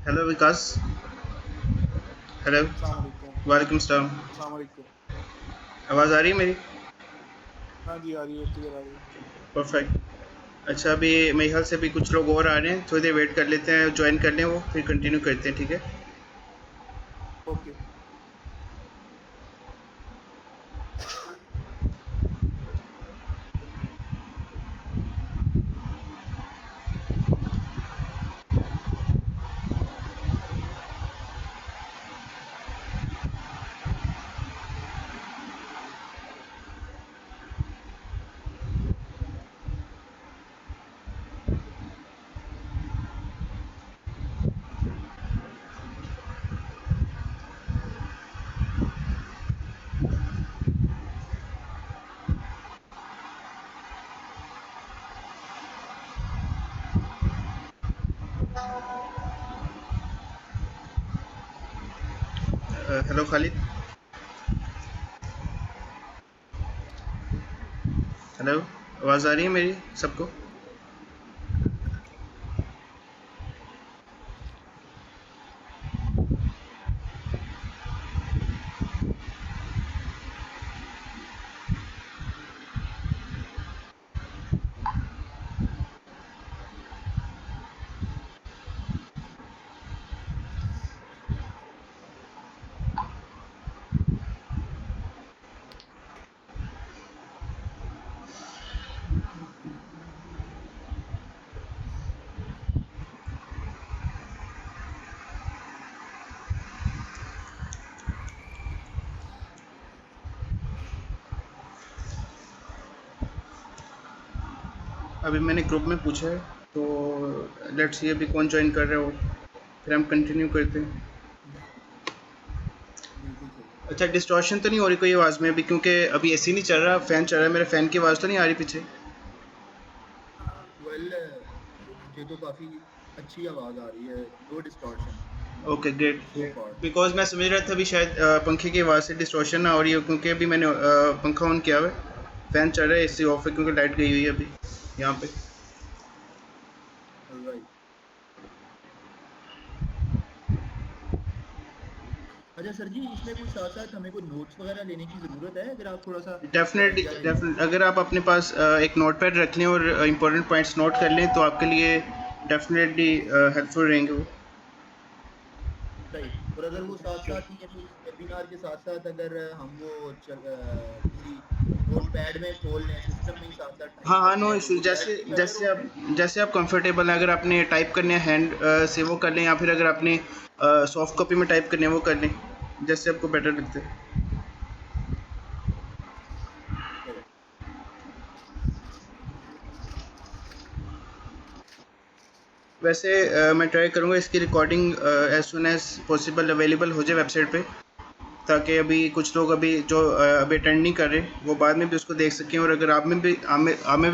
Hello विकास। Hello. अस्सलाम वालेकुम। वालेकुम सलाम। अस्सलाम वालेकुम। आवाज़ आ रही है मेरी? हाँ जी, आ रही है, क्लियर आ रही है। परफेक्ट। अच्छा, अभी मेरे ख्याल से अभी कुछ लोग और आ रहे हैं, थोड़ी देर वेट कर लेते हैं, ज्वाइन कर लें वो, फिर कंटिन्यू करते हैं, ठीक है? ओके। हेलो खालिद। हेलो। आवाज़ आ रही है मेरी सबको? अभी मैंने ग्रुप में पूछा है, तो लेट्स सी अभी कौन ज्वाइन कर रहे हो, फिर हम कंटिन्यू करते हैं। बिल्कुल सही। अच्छा, डिस्टॉर्शन तो नहीं हो रही कोई आवाज़ में अभी? क्योंकि अभी एसी नहीं चल रहा, फ़ैन चल रहा है, मेरे फ़ैन की आवाज़ तो नहीं आ रही पीछे? वेल, मुझे तो काफी अच्छी आवाज आ रही है। No distortion okay, great so great. Far. Because मैं समझ रहा था अभी शायद पंखे की आवाज़ से डिस्टॉर्शन ना हो रही हो, क्योंकि अभी मैंने पंखा ऑन किया हुआ है, फ़ैन चल रहा है, एसी ऑफ है क्योंकि लाइट गई हुई है अभी यहाँ पे। राइट। अच्छा सर जी, इसमें कोई साथ साथ हमें कोई नोट्स वगैरह लेने की जरूरत है? अगर आप थोड़ा सा डेफिनेटली आइडिया दे दें। डेफिनेट, अगर आप अपने पास एक नोट पैड रख लें और इंपॉर्टेंट पॉइंट्स नोट कर लें तो आपके लिए डेफिनेटली हेल्पफुल रहेंगे वो। राइट। और अगर वो साथ साथ ही यानी इस वेबिनार के साथ साथ अगर हम वो किसी नोटपैड में खोल लें, सिस्टम में ही साथ साथ हाँ टाइप हाँ, करते नो हैं, तो इशू। वुड जैसे दैट बी बेटर जैसे ऑप्शन? आप जैसे आप कंफर्टेबल हैं, अगर आपने टाइप करने हैं हैंड से वो कर लें, या फिर अगर आपने सॉफ्ट कॉपी में टाइप करने हैं वो कर लें, जैसे आपको बेटर लगता है। राइट। वैसे मैं ट्राई करूँगा इसकी recording as soon as possible available हो जाए वेबसाइट पे, ताकि अभी कुछ लोग अभी जो अभी अटेंड नहीं कर रहे वो बाद में भी उसको देख सकें, और अगर आप में भी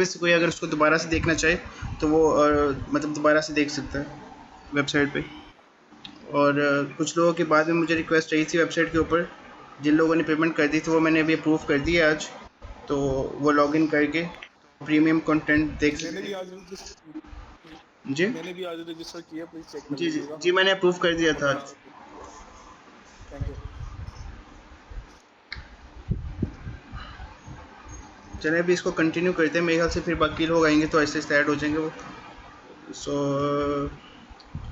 से कोई अगर उसको दोबारा से देखना चाहे तो वो मतलब दोबारा से देख सकता है वेबसाइट पे। और कुछ लोगों के बाद में मुझे रिक्वेस्ट आई थी वेबसाइट के ऊपर, जिन लोगों ने पेमेंट कर दी थी वो मैंने अभी अप्रूव कर दी है आज, तो वो लॉगिन करके प्रीमियम कंटेंट देख मैंने सकते भी हैं। आज रजिस्टर जी मैंने भी आज रजिस्टर किया, प्लीज चेक कर जी जी लीजिएगा। जी, मैंने अप्रूव कर दिया था आज। फटाफट। Thank you. चलिए अभी इसको कंटिन्यू करते हैं, मेरे ख्याल से फिर बाकी लोग आएंगे तो ऐसे ऐसे ऐड हो जाएंगे वो। सो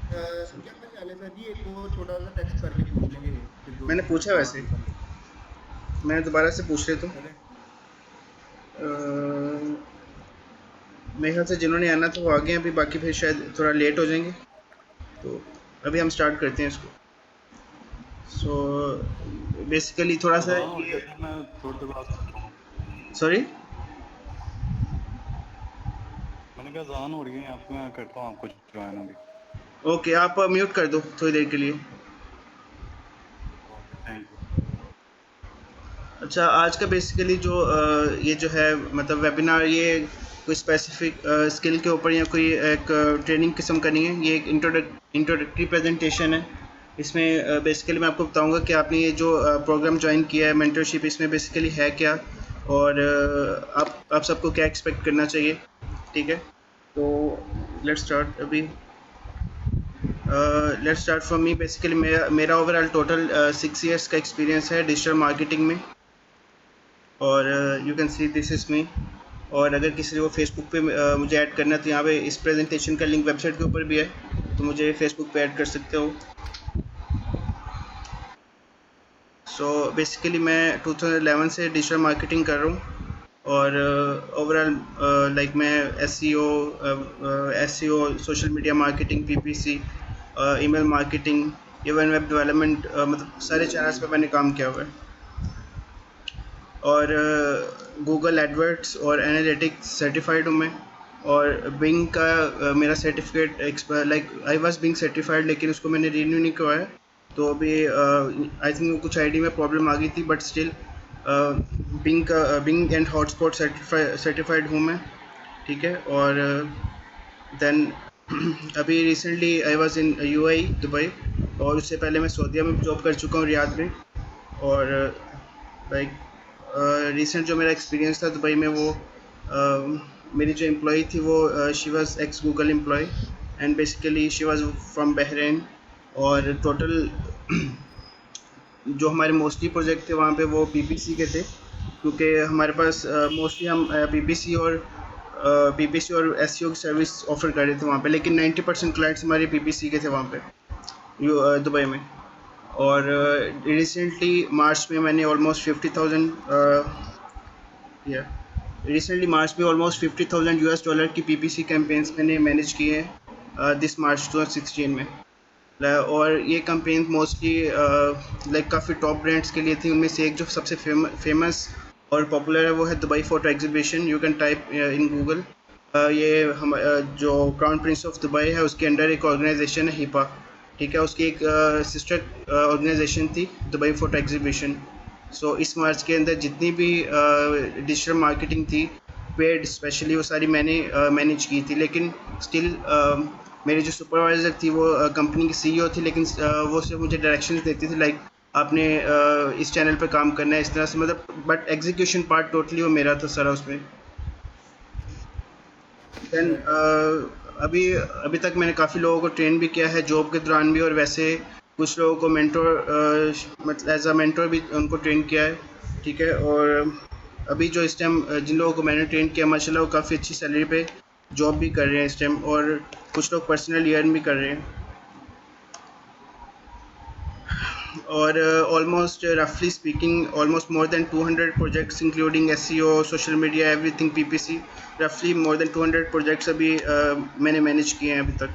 क्या ख्याल है सर जी, एक और छोटा सा टेस्ट करके पूछ लेंगे, फिर दो मैंने तीन पूछा मिनट में वैसे, आगे कर लेंगे। मैं दोबारा से पूछ लेता हूँ। चलें। मेरे ख्याल से जिन्होंने आना था वो आ गए हैं अभी, बाकी फिर शायद थोड़ा लेट हो जाएंगे, तो अभी हम स्टार्ट करते हैं इसको। सो बेसिकली थोड़ा सा अज़ान हो रही है ये, सर, मैं थोड़ी देर बाद करता हूँ। सॉरी। मैंने कहा अज़ान हो रही है यहाँ पे, मैं करता हूँ आपको ज्वाइन अभी। ओके, आप म्यूट कर दो थोड़ी देर के लिए। Okay, thank you. अच्छा, आज का बेसिकली जो ये जो है मतलब वेबिनार, ये कोई स्पेसिफिक स्किल के ऊपर या कोई एक ट्रेनिंग किस्म का नहीं है, ये एक इंट्रोडक्टरी प्रेजेंटेशन है। इसमें बेसिकली मैं आपको बताऊंगा कि आपने ये जो प्रोग्राम ज्वाइन किया है मेंटरशिप, इसमें बेसिकली है क्या, और आप सबको क्या एक्सपेक्ट करना चाहिए, ठीक है? तो लेट्स स्टार्ट अभी। Let's start from me. Basically मेरा ओवरऑल टोटल 6 इयर्स का एक्सपीरियंस है डिजिटल मार्केटिंग में, और you can see this is me. और अगर किसी को फेसबुक पे मुझे ऐड करना है तो यहाँ पे इस प्रेजेंटेशन का लिंक वेबसाइट के ऊपर भी है, तो मुझे फेसबुक पे ऐड कर सकते हो। सो बेसिकली मैं 2011 से डिजिटल मार्केटिंग कर रहा हूँ, और ओवरऑल लाइक मैं SEO, social media marketing, PPC, email marketing, even web development, मतलब सारे चैनल्स पे मैंने काम किया हुआ है। और गूगल एडवर्ड्स और एनालिटिक्स सर्टिफाइड हूँ मैं, और बिंग का मेरा certificate like I was Bing certified, लेकिन उसको मैंने रिन्यू नहीं करवाया, तो अभी आई थिंक कुछ आईडी में प्रॉब्लम आ गई थी, but still Bing and hotspot certified हूँ मैं, ठीक है। और देन अभी recently I was in UAE Dubai, और उससे पहले मैं सऊदीया में जॉब कर चुका हूँ, रियाद में। और लाइक रिसेंट जो मेरा एक्सपीरियंस था दुबई में, वो मेरी जो एम्प्लॉई थी वो she was ex Google employee, and basically she was from Bahrain. और टोटल जो हमारे मोस्टली प्रोजेक्ट थे वहाँ पे वो पीपीसी के थे, क्योंकि हमारे पास मोस्टली हम पीपीसी और एसईओ की सर्विस ऑफर कर रहे थे वहाँ पे, लेकिन 90% क्लाइंट्स हमारे पीपीसी के थे वहाँ पे दुबई में। और रिसेंटली मार्च में मैंने ऑलमोस्ट 50,000 या रिसेंटली मार्च में ऑलमोस्ट 50,000 यूएस डॉलर की पीपीसी कैंपेन्स मैंने मैनेज किए हैं दिस मार्च 2016 में। और ये कैंपेन मोस्टली लाइक काफ़ी टॉप ब्रांड्स के लिए थी। उनमें से एक जो सबसे फेमस और पॉपुलर है वो है Dubai photo exhibition. You can type in Google. ये हम जो क्राउन प्रिंस ऑफ दुबई है उसके अंडर एक ऑर्गेनाइजेशन है हिपा, ठीक है। उसकी एक सिस्टर ऑर्गेनाइजेशन थी दुबई फोटो एग्जीबिशन। सो इस मार्च के अंदर जितनी भी डिजिटल मार्केटिंग थी पेड स्पेशली, वो सारी मैंने मैनेज की थी। लेकिन स्टिल मेरी जो सुपरवाइज़र थी वो कंपनी की सीईओ थी, लेकिन वो सिर्फ मुझे डायरेक्शंस देती थी, लाइक आपने इस चैनल पे काम करना है, इस तरह से, मतलब बट एग्जीक्यूशन पार्ट टोटली वो मेरा था सारा उसमें। देन अभी अभी तक मैंने काफ़ी लोगों को ट्रेन भी किया है जॉब के दौरान भी, और वैसे कुछ लोगों को मेंटोर मतलब एज अ मेंटोर भी उनको ट्रेन किया है, ठीक है। और अभी जो इस टाइम जिन लोगों को मैंने ट्रेन किया माशाल्लाह वो काफ़ी अच्छी सैलरी पे जॉब भी कर रहे हैं इस टाइम, और कुछ लोग पर्सनली अर्न भी कर रहे हैं। और ऑलमोस्ट रफली speaking almost more than 200 projects including SEO, social media, everything PPC, रफली मोर देन 200 प्रोजेक्ट्स अभी मैंने मैनेज किए हैं अभी तक।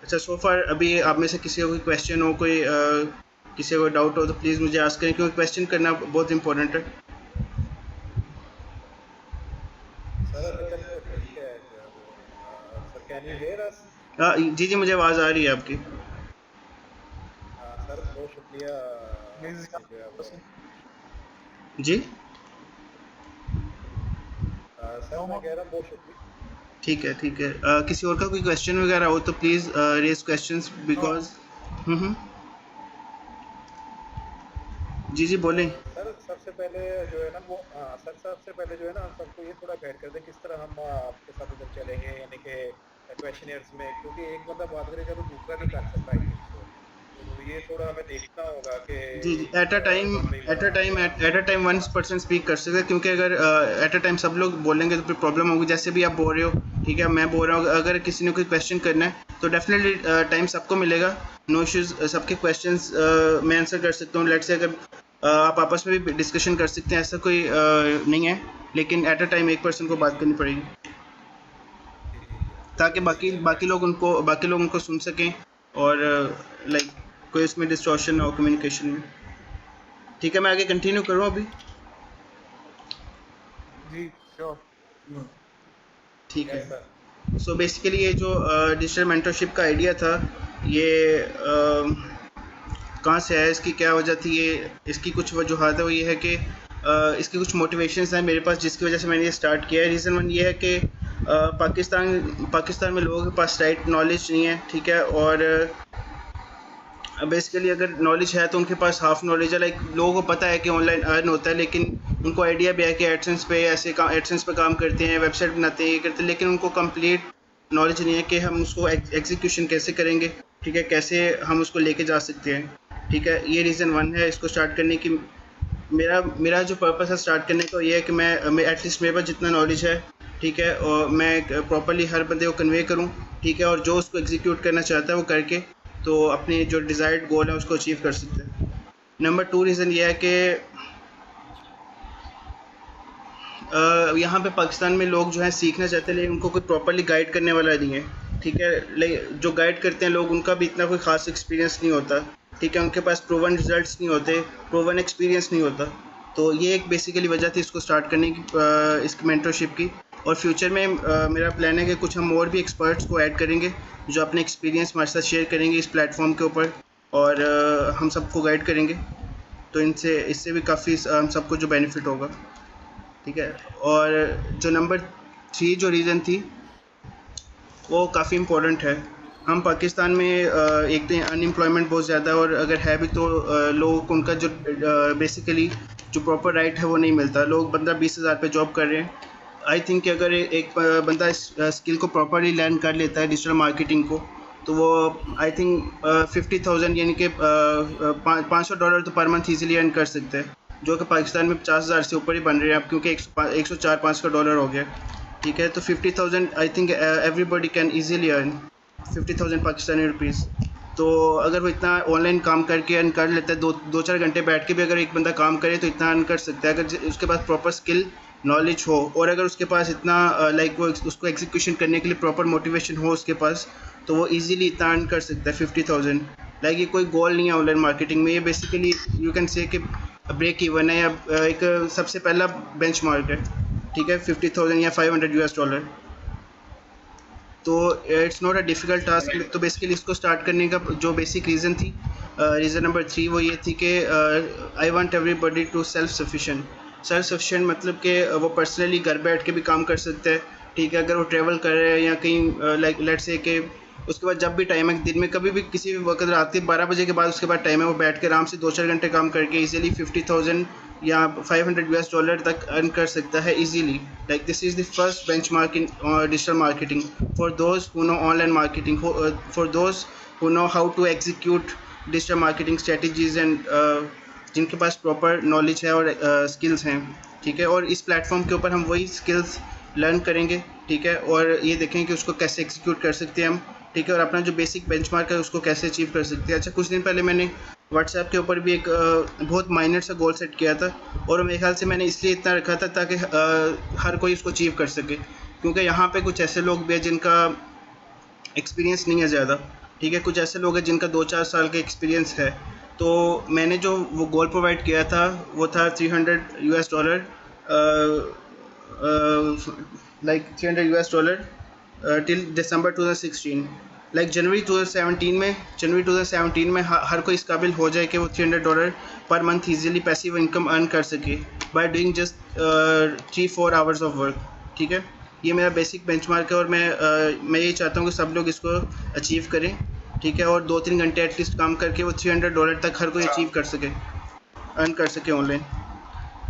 अच्छा, सो फार अभी आप में से किसी को कोई क्वेश्चन हो, कोई किसी को डाउट हो तो प्लीज़ मुझे आस्क करें, क्योंकि क्वेश्चन करना बहुत इंपॉर्टेंट है। सर अभी तक तो ठीक है sir, can you hear us? जी जी, मुझे आवाज़ आ रही है आपकी। सर बहुत शुक्रिया जो है वो। जी सर मैं कह रहा हूँ बहुत शुक्रिया। ठीक है ठीक है। किसी और का कोई क्वेश्चन वगैरह हो तो प्लीज़ रेज क्वेश्चंस बिकॉज। जी जी बोलें। सर सबसे पहले जो है ना वो सर सबसे पहले जो है ना सबको ये थोड़ा गाइड कर दें किस तरह हम आपके साथ उधर चलेंगे, यानी कि क्वेश्चनियर्स में, क्योंकि एक बंदा बात करेगा तो दूसरा नहीं कर सकता आई थिंक सो। तो ये थोड़ा हमें देखना होगा कि जी जी, at a time one person speak कर सकते हैं, क्योंकि अगर एट अ टाइम सब लोग बोलेंगे तो फिर प्रॉब्लम होगी। जैसे भी आप बोल रहे हो, ठीक है, मैं बोल रहा हूँ, अगर किसी ने कोई क्वेश्चन करना है तो डेफिनेटली टाइम सबको मिलेगा, नो इश्यूज़। सबके क्वेश्चंस मैं आंसर कर सकता हूँ। लेट्स से अगर आप आपस में भी डिस्कशन कर सकते हैं, ऐसा कोई नहीं है, लेकिन एट अ टाइम एक पर्सन को बात करनी पड़ेगी ताकि बाकी लोग उनको सुन सकें, और लाइक कोई इसमें डिस्टॉर्शन ना हो कम्युनिकेशन में। ठीक है, मैं आगे कंटिन्यू करूँ अभी? जी श्योर। ठीक है। सो बेसिकली ये जो डिजिटल मेंटरशिप का आइडिया था, ये कहाँ से आया, इसकी क्या वजह थी, ये इसकी कुछ वजूहत है। वो ये है कि इसकी कुछ मोटिवेशंस हैं मेरे पास जिसकी वजह से मैंने ये स्टार्ट किया है। रीज़न वन ये है कि पाकिस्तान में लोगों के पास राइट नॉलेज नहीं है, ठीक है। और बेसिकली अगर नॉलेज है तो उनके पास हाफ नॉलेज है। लाइक लोगों को पता है कि ऑनलाइन अर्न होता है, लेकिन उनको आइडिया भी है कि एडसेंस पे काम करते हैं, वेबसाइट बनाते हैं, ये करते हैं, लेकिन उनको कंप्लीट नॉलेज नहीं है कि हम उसको एग्जीक्यूशन कैसे करेंगे, ठीक है, कैसे हम उसको लेके जा सकते हैं, ठीक है। ये रीज़न वन है इसको स्टार्ट करने की। मेरा मेरा जो पर्पस है स्टार्ट करने का ये है कि मैं एटलीस्ट मेरे पास जितना नॉलेज है, ठीक है, और मैं प्रॉपरली हर बंदे को कन्वे करूं, ठीक है, और जो उसको एग्जीक्यूट करना चाहता है वो करके तो अपने जो डिज़ायर्ड गोल है उसको अचीव कर सकते हैं। नंबर 2 रीज़न ये है कि यहाँ पे पाकिस्तान में लोग जो है सीखना चाहते हैं लेकिन उनको कोई प्रॉपरली गाइड करने वाला नहीं है, ठीक है। लेकिन जो गाइड करते हैं लोग उनका भी इतना कोई ख़ास एक्सपीरियंस नहीं होता, ठीक है, उनके पास प्रूवन रिजल्ट्स नहीं होते, प्रूवन एक्सपीरियंस नहीं होता। तो ये एक बेसिकली वजह थी इसको स्टार्ट करने की, इसकी मेंटरशिप की। और फ्यूचर में मेरा प्लान है कि कुछ हम और भी एक्सपर्ट्स को ऐड करेंगे जो अपने एक्सपीरियंस हमारे साथ शेयर करेंगे इस प्लेटफॉर्म के ऊपर, और हम सबको गाइड करेंगे। तो इससे भी काफ़ी हम सबको जो बेनिफिट होगा, ठीक है। और जो नंबर 3 जो रीज़न थी वो काफ़ी इम्पोर्टेंट है। हम पाकिस्तान में एक तो अनएम्प्लॉयमेंट बहुत ज़्यादा है, और अगर है भी तो लोगों को उनका जो बेसिकली जो प्रॉपर राइट है वो नहीं मिलता। लोग 15-20 हज़ार पे जॉब कर रहे हैं। आई थिंक कि अगर एक बंदा इस स्किल को प्रॉपरली लर्न कर लेता है, डिजिटल मार्केटिंग को, तो वो आई थिंक 50,000 यानी कि $500 तो पर मंथ ईजिली अर्न कर सकते हैं, जो कि पाकिस्तान में 50,000 से ऊपर ही बन रहे हैं अब, क्योंकि 104-5 का डॉलर हो गया, ठीक है। तो 50,000 I think everybody can easily earn 50,000 Pakistani rupees. तो अगर वो इतना ऑनलाइन काम करके अर्न कर लेता है, 2-4 घंटे बैठ के भी अगर एक बंदा काम करे तो इतना अर्न कर सकता है, अगर उसके पास प्रॉपर स्किल नॉलेज हो, और अगर उसके पास इतना लाइक वो उसको एग्जीक्यूशन करने के लिए प्रॉपर मोटिवेशन हो उसके पास, तो वो इजीली इतना अर्न कर सकता है 50,000। लाइक ये कोई गोल नहीं है ऑनलाइन मार्केटिंग में, ये बेसिकली यू कैन से कि ब्रेक इवन है, या एक सबसे पहला बेंचमार्क है, ठीक है, 50,000 या $500। तो it's not a difficult task. तो बेसिकली इसको स्टार्ट करने का जो बेसिक रीज़न थी, रीज़न नंबर 3 वो ये थी कि I want everybody to self sufficient मतलब कि वो पर्सनली घर बैठ के भी काम कर सकते हैं, ठीक है। अगर वो ट्रैवल कर रहे हैं या कहीं लाइक लेट्स से कि उसके बाद जब भी टाइम है, दिन में कभी भी किसी भी वक्त रात के 12 बजे के बाद उसके बाद टाइम है, वो बैठ के आराम से 2-4 घंटे काम करके इजीली 50,000 या $500 तक अर्न कर सकता है easily. Like this is the first benchmark in digital marketing for those who know online marketing, for those who know how to execute digital marketing strategies, and जिनके पास प्रॉपर नॉलेज है और skills हैं, ठीक है। और इस प्लेटफॉर्म के ऊपर हम वही स्किल्स लर्न करेंगे, ठीक है, और ये देखेंगे कि उसको कैसे एग्जीक्यूट कर सकते हैं हम, ठीक है, और अपना जो बेसिक बेंचमार्क है उसको कैसे अचीव कर सकते हैं। अच्छा, कुछ दिन पहले मैंने व्हाट्सएप के ऊपर भी एक बहुत माइनर सा गोल सेट किया था, और मेरे ख्याल से मैंने इसलिए इतना रखा था ताकि हर कोई उसको अचीव कर सके, क्योंकि यहाँ पे कुछ ऐसे लोग भी हैं जिनका एक्सपीरियंस नहीं है ज़्यादा, ठीक है, कुछ ऐसे लोग हैं जिनका 2-4 साल का एक्सपीरियंस है। तो मैंने जो वो गोल प्रोवाइड किया था वो था $300, लाइक $300 टिल दिसंबर 2016। लाइक जनवरी 2017 में हर कोई इस काबिल हो जाए कि वो $300 per month easily passive income earn कर सके by doing just 3-4 hours of work, ठीक है। ये मेरा बेसिक बेंचमार्क है, और मैं ये चाहता हूँ कि सब लोग इसको अचीव करें, ठीक है, और 2-3 घंटे एटलीस्ट काम करके वो $300 तक हर कोई अचीव कर सके, अर्न कर सके ऑनलाइन।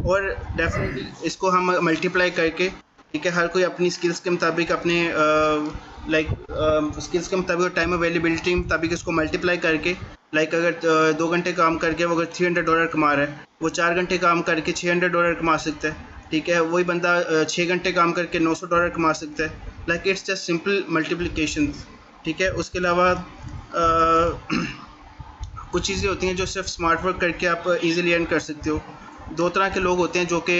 और डेफिनेटली इसको हम मल्टीप्लाई करके, ठीक है, हर कोई अपनी स्किल्स के मुताबिक अपने स्किल्स के मुताबिक और टाइम अवेलेबिलिटी के मुताबिक इसको मल्टीप्लाई करके, लाइक अगर 2 घंटे काम करके वो अगर $300 कमा रहा है, वो 4 घंटे काम करके $600 कमा सकता है, ठीक है। वही बंदा 6 घंटे काम करके $900 कमा सकता है। Like it's just simple multiplication, ठीक है। उसके अलावा कुछ चीज़ें होती हैं जो सिर्फ स्मार्ट वर्क करके आप इजीली अर्न कर सकते हो। 2 तरह के लोग होते हैं जो कि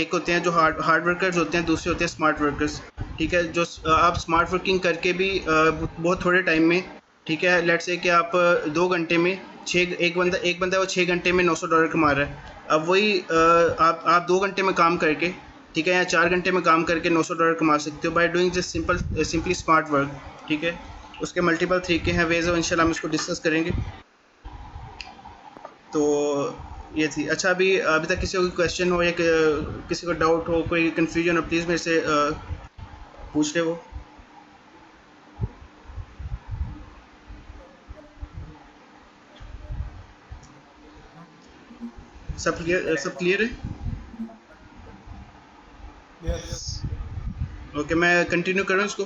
एक होते हैं जो हार्ड वर्कर्स होते हैं, दूसरे होते हैं स्मार्ट वर्कर्स, ठीक है। जो आप स्मार्ट वर्किंग करके भी बहुत थोड़े टाइम में, ठीक है, लेट्स से कि आप 2 घंटे में एक बंदा वो 6 घंटे में $900 कमा रहा है। अब वही आप 2 घंटे में काम करके, ठीक है, या 4 घंटे में काम करके $900 कमा सकते हो by doing just simply smart work, ठीक है। उसके मल्टीपल तरीके हैं, वेज, और इंशाल्लाह हम इसको डिस्कस करेंगे। तो ये थी। अच्छा, अभी तक किसी को कोई क्वेश्चन हो या किसी को डाउट हो, कोई कन्फ्यूजन हो, प्लीज़ मेरे से पूछ ले। वो सब क्लियर है? यस। ओके, मैं कंटिन्यू करूँ इसको?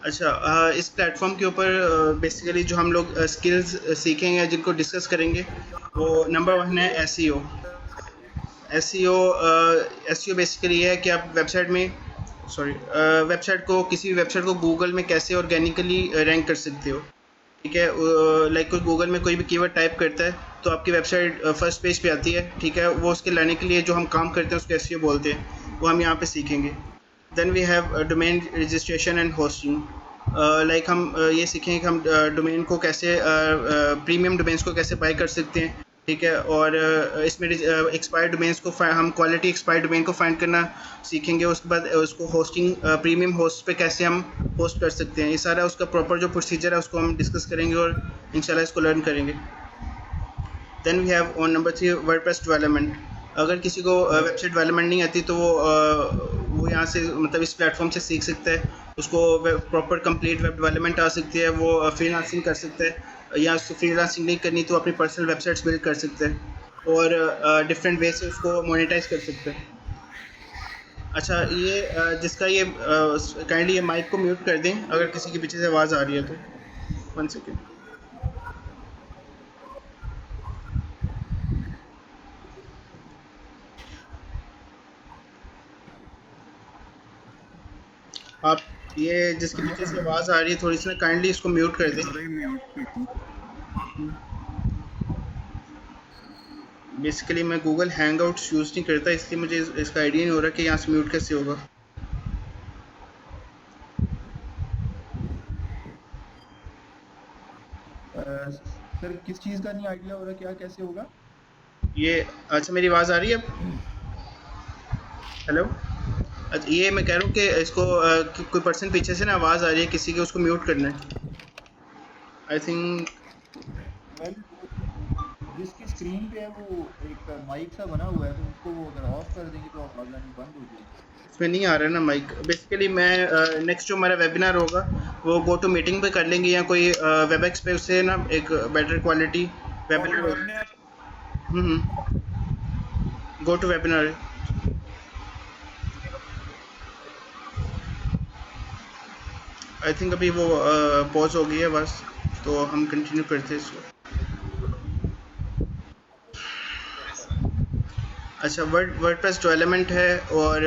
अच्छा, इस प्लेटफॉर्म के ऊपर बेसिकली जो हम लोग स्किल्स सीखेंगे जिनको डिस्कस करेंगे वो नंबर 1 है एसईओ। एसईओ बेसिकली ये है कि आप वेबसाइट को किसी भी वेबसाइट को गूगल में कैसे ऑर्गेनिकली रैंक कर सकते हो। ठीक है, लाइक कोई गूगल में कोई भी कीवर्ड टाइप करता है तो आपकी वेबसाइट फर्स्ट पेज पे आती है। ठीक है, वो उसके लाने के लिए जो हम काम करते हैं उसको एसईओ बोलते हैं, वो हम यहाँ पे सीखेंगे। Then we have domain registration and hosting. Like हम ये सीखेंगे कि हम डोमेन को कैसे प्रीमियम डोमेन्स को कैसे बाय कर सकते हैं। ठीक है, और इसमें एक्सपायर्ड डोमेन्स को हम क्वालिटी एक्सपायर्ड डोमेन को फाइंड करना सीखेंगे। उसके बाद उसको होस्टिंग प्रीमियम होस्ट पे कैसे हम होस्ट कर सकते हैं, ये सारा उसका प्रॉपर जो प्रोसीजर है उसको हम डिस्कस करेंगे और इंशाल्लाह इसको लर्न करेंगे। Then we have on number 3 WordPress development. अगर किसी को वेबसाइट डेवलपमेंट नहीं आती तो वो यहाँ से मतलब इस प्लेटफॉर्म से सीख सकता है। उसको प्रॉपर कंप्लीट वेब डेवलपमेंट आ सकती है, वो फ्रीलांसिंग कर सकता है, या उसको फ्रीलांसिंग नहीं करनी तो अपनी पर्सनल वेबसाइट्स बिल्ड कर सकते हैं और डिफरेंट वे से उसको मोनेटाइज कर सकते हैं। अच्छा, ये जिसका ये काइंडली ये माइक को म्यूट कर दें अगर किसी के पीछे से आवाज़ आ रही है तो। 1 सेकेंड। आप ये जिसके पीछे से आवाज़ आ रही है थोड़ी सी ना काइंडली इसको म्यूट कर दें। बेसिकली मैं गूगल हैंगआउट्स यूज़ नहीं करता, इसलिए मुझे इसका आइडिया नहीं हो रहा कि यहाँ से म्यूट कैसे होगा। सर किस चीज़ का नहीं आइडिया हो रहा, क्या कैसे होगा ये? अच्छा, मेरी आवाज़ आ रही है अब? हेलो। अच्छा, ये मैं कह रहा हूँ कि इसको कोई पर्सन पीछे से ना आवाज़ आ रही है किसी की, उसको म्यूट करना है आई थिंक। जिसकी स्क्रीन पे है वो एक माइक सा बना हुआ है, तो उसको वो अगर ऑफ कर देंगे तो आवाज़ आनी बंद हो जाएगी। इसमें नहीं आ रहा है ना माइक। बेसिकली मैं नेक्स्ट जो हमारा वेबिनार होगा वो गो टू मीटिंग पे कर लेंगे या कोई वेबएक्स पे, उससे ना एक better quality webinar. Go to webinar. I think अभी वो पॉज हो गई है बस, तो हम कंटिन्यू करते हैं इसको। अच्छा, वर्डप्रेस डेवलपमेंट है और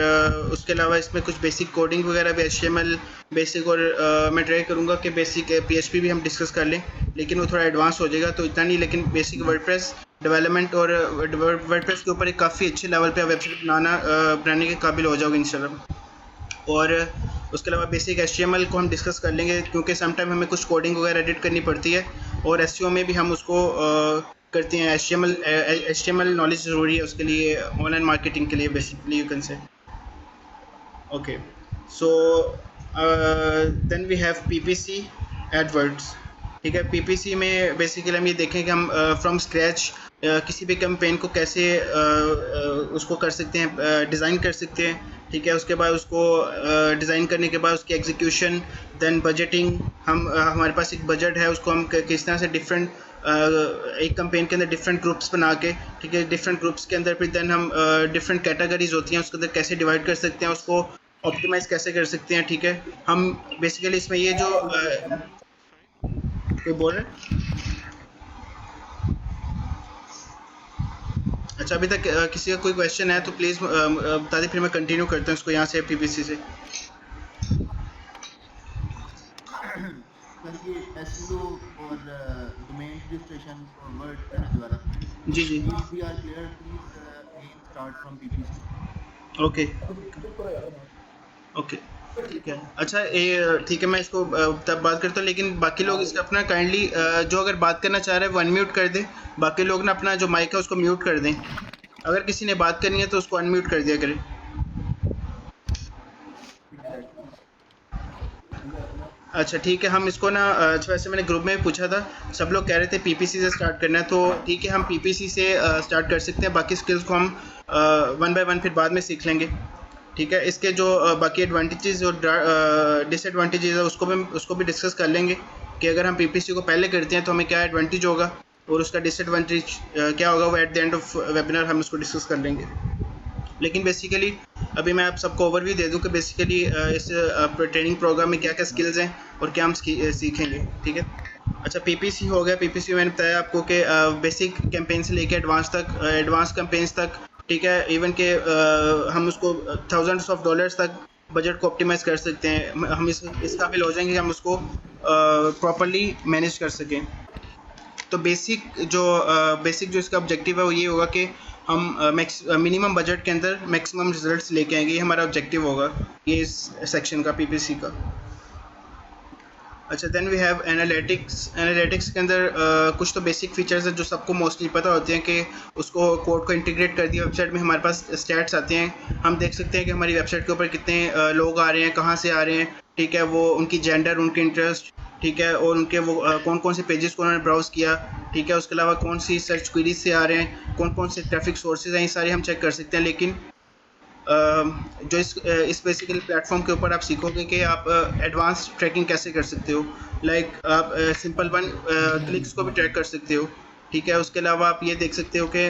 उसके अलावा इसमें कुछ बेसिक कोडिंग वगैरह भी, HTML बेसिक, और मैं ट्राई करूँगा कि बेसिक PHP भी हम डिस्कस कर लें, लेकिन वो थोड़ा एडवांस हो जाएगा तो इतना नहीं, लेकिन बेसिक वर्डप्रेस डेवलपमेंट और वर्डप्रेस के ऊपर एक काफ़ी अच्छे लेवल पे वेबसाइट बनाने के काबिल हो जाओगे इंशाल्लाह। और उसके अलावा बेसिक HTML को हम डिस्कस कर लेंगे क्योंकि समटाइम हमें कुछ कोडिंग वगैरह एडिट करनी पड़ती है और SEO में भी हम उसको करते हैं। HTML नॉलेज ज़रूरी है उसके लिए, ऑनलाइन मार्केटिंग के लिए basically you can say. Okay, so then we have PPC AdWords. ठीक है, PPC में बेसिकली हम ये देखें कि हम फ्रॉम स्क्रैच किसी भी कैंपेन को कैसे उसको कर सकते हैं, डिज़ाइन कर सकते हैं। ठीक है, उसके बाद उसको डिज़ाइन करने के बाद उसकी एग्जीक्यूशन, देन बजटिंग। हमारे पास एक बजट है, उसको हम किस तरह से डिफरेंट एक कैंपेन के अंदर डिफरेंट ग्रुप्स बना के, ठीक है, डिफरेंट ग्रुप्स के अंदर फिर देन हम डिफरेंट कैटेगरीज होती हैं उसके अंदर कैसे डिवाइड कर सकते हैं, उसको ऑप्टिमाइज कैसे कर सकते हैं। ठीक है, हम बेसिकली इसमें ये जो कोई बोल रहे हैं। अच्छा, अभी तक किसी का कोई क्वेश्चन है तो प्लीज़ बता दें, फिर मैं कंटिन्यू करता हूँ इसको यहाँ से PPC से। सर ये SEO और डोमेन रजिस्ट्रेशन और वर्डप्रेस डेवलपमेंट, जी जी, if we are clear, please start from PPC। Okay okay, ठीक है। अच्छा, ये ठीक है, मैं इसको तब बात करता हूँ, लेकिन बाकी लोग इसका अपना काइंडली जो अगर बात करना चाह रहे हैं वो अनम्यूट कर दें। बाकी लोग ना अपना जो माइक है उसको म्यूट कर दें। अगर किसी ने बात करनी है तो उसको अनम्यूट कर दिया करें। अच्छा, ठीक है, हम इसको ना अच्छा, वैसे मैंने ग्रुप में पूछा था, सब लोग कह रहे थे PPC से स्टार्ट करना है, तो ठीक है, हम PPC से स्टार्ट कर सकते हैं। बाकी स्किल्स को हम 1 बाय 1 फिर बाद में सीख लेंगे। ठीक है, इसके जो बाकी एडवांटेजेस और डिसएडवांटेजेस है उसको भी डिस्कस कर लेंगे कि अगर हम PPC को पहले करते हैं तो हमें क्या एडवांटेज होगा और उसका डिसएडवांटेज क्या होगा, वो at the end of webinar हम इसको डिस्कस कर लेंगे। लेकिन बेसिकली अभी मैं आप सबको ओवरव्यू दे दूं कि बेसिकली इस ट्रेनिंग प्रोग्राम में क्या क्या स्किल्स हैं और क्या हम सीखेंगे, ठीक है। अच्छा, पीपीसी हो गया। पीपीसी मैंने बताया आपको कि बेसिक कैंपेन से लेके एडवांस तक, एडवांस कैंपेन्स तक, ठीक है। इवन के हम उसको थाउजेंड्स ऑफ डॉलर्स तक बजट को ऑप्टिमाइज़ कर सकते हैं। हम इस काबिल हो जाएंगे कि हम उसको प्रॉपरली मैनेज कर सकें। तो बेसिक जो इसका ऑब्जेक्टिव है वो ये होगा कि हम मिनिमम बजट के अंदर मैक्सिमम रिजल्ट्स लेके आएंगे। ये हमारा ऑब्जेक्टिव होगा ये इस सेक्शन का, पीपीसी का। अच्छा, then we have analytics. Analytics के अंदर कुछ तो बेसिक फीचर्स हैं जो सबको मोस्टली पता होते हैं कि उसको कोड को इंटीग्रेट कर दिया वेबसाइट में। हमारे पास स्टैट्स आते हैं, हम देख सकते हैं कि हमारी वेबसाइट के ऊपर कितने लोग आ रहे हैं, कहाँ से आ रहे हैं, ठीक है। वो उनकी जेंडर, उनके इंटरेस्ट, ठीक है, और उनके वो कौन कौन से पेजेस को उन्होंने ब्राउज़ किया, ठीक है। उसके अलावा कौन सी सर्च क्वेरीज से आ रहे हैं, कौन कौन से ट्रैफिक सोर्सेज हैं, ये सारे हम चेक कर सकते हैं। लेकिन जो इस बेसिकली प्लेटफॉर्म के ऊपर आप सीखोगे कि आप एडवांस ट्रैकिंग कैसे कर सकते हो। लाइक आप सिंपल वन क्लिक्स को भी ट्रैक कर सकते हो, ठीक है। उसके अलावा आप ये देख सकते हो कि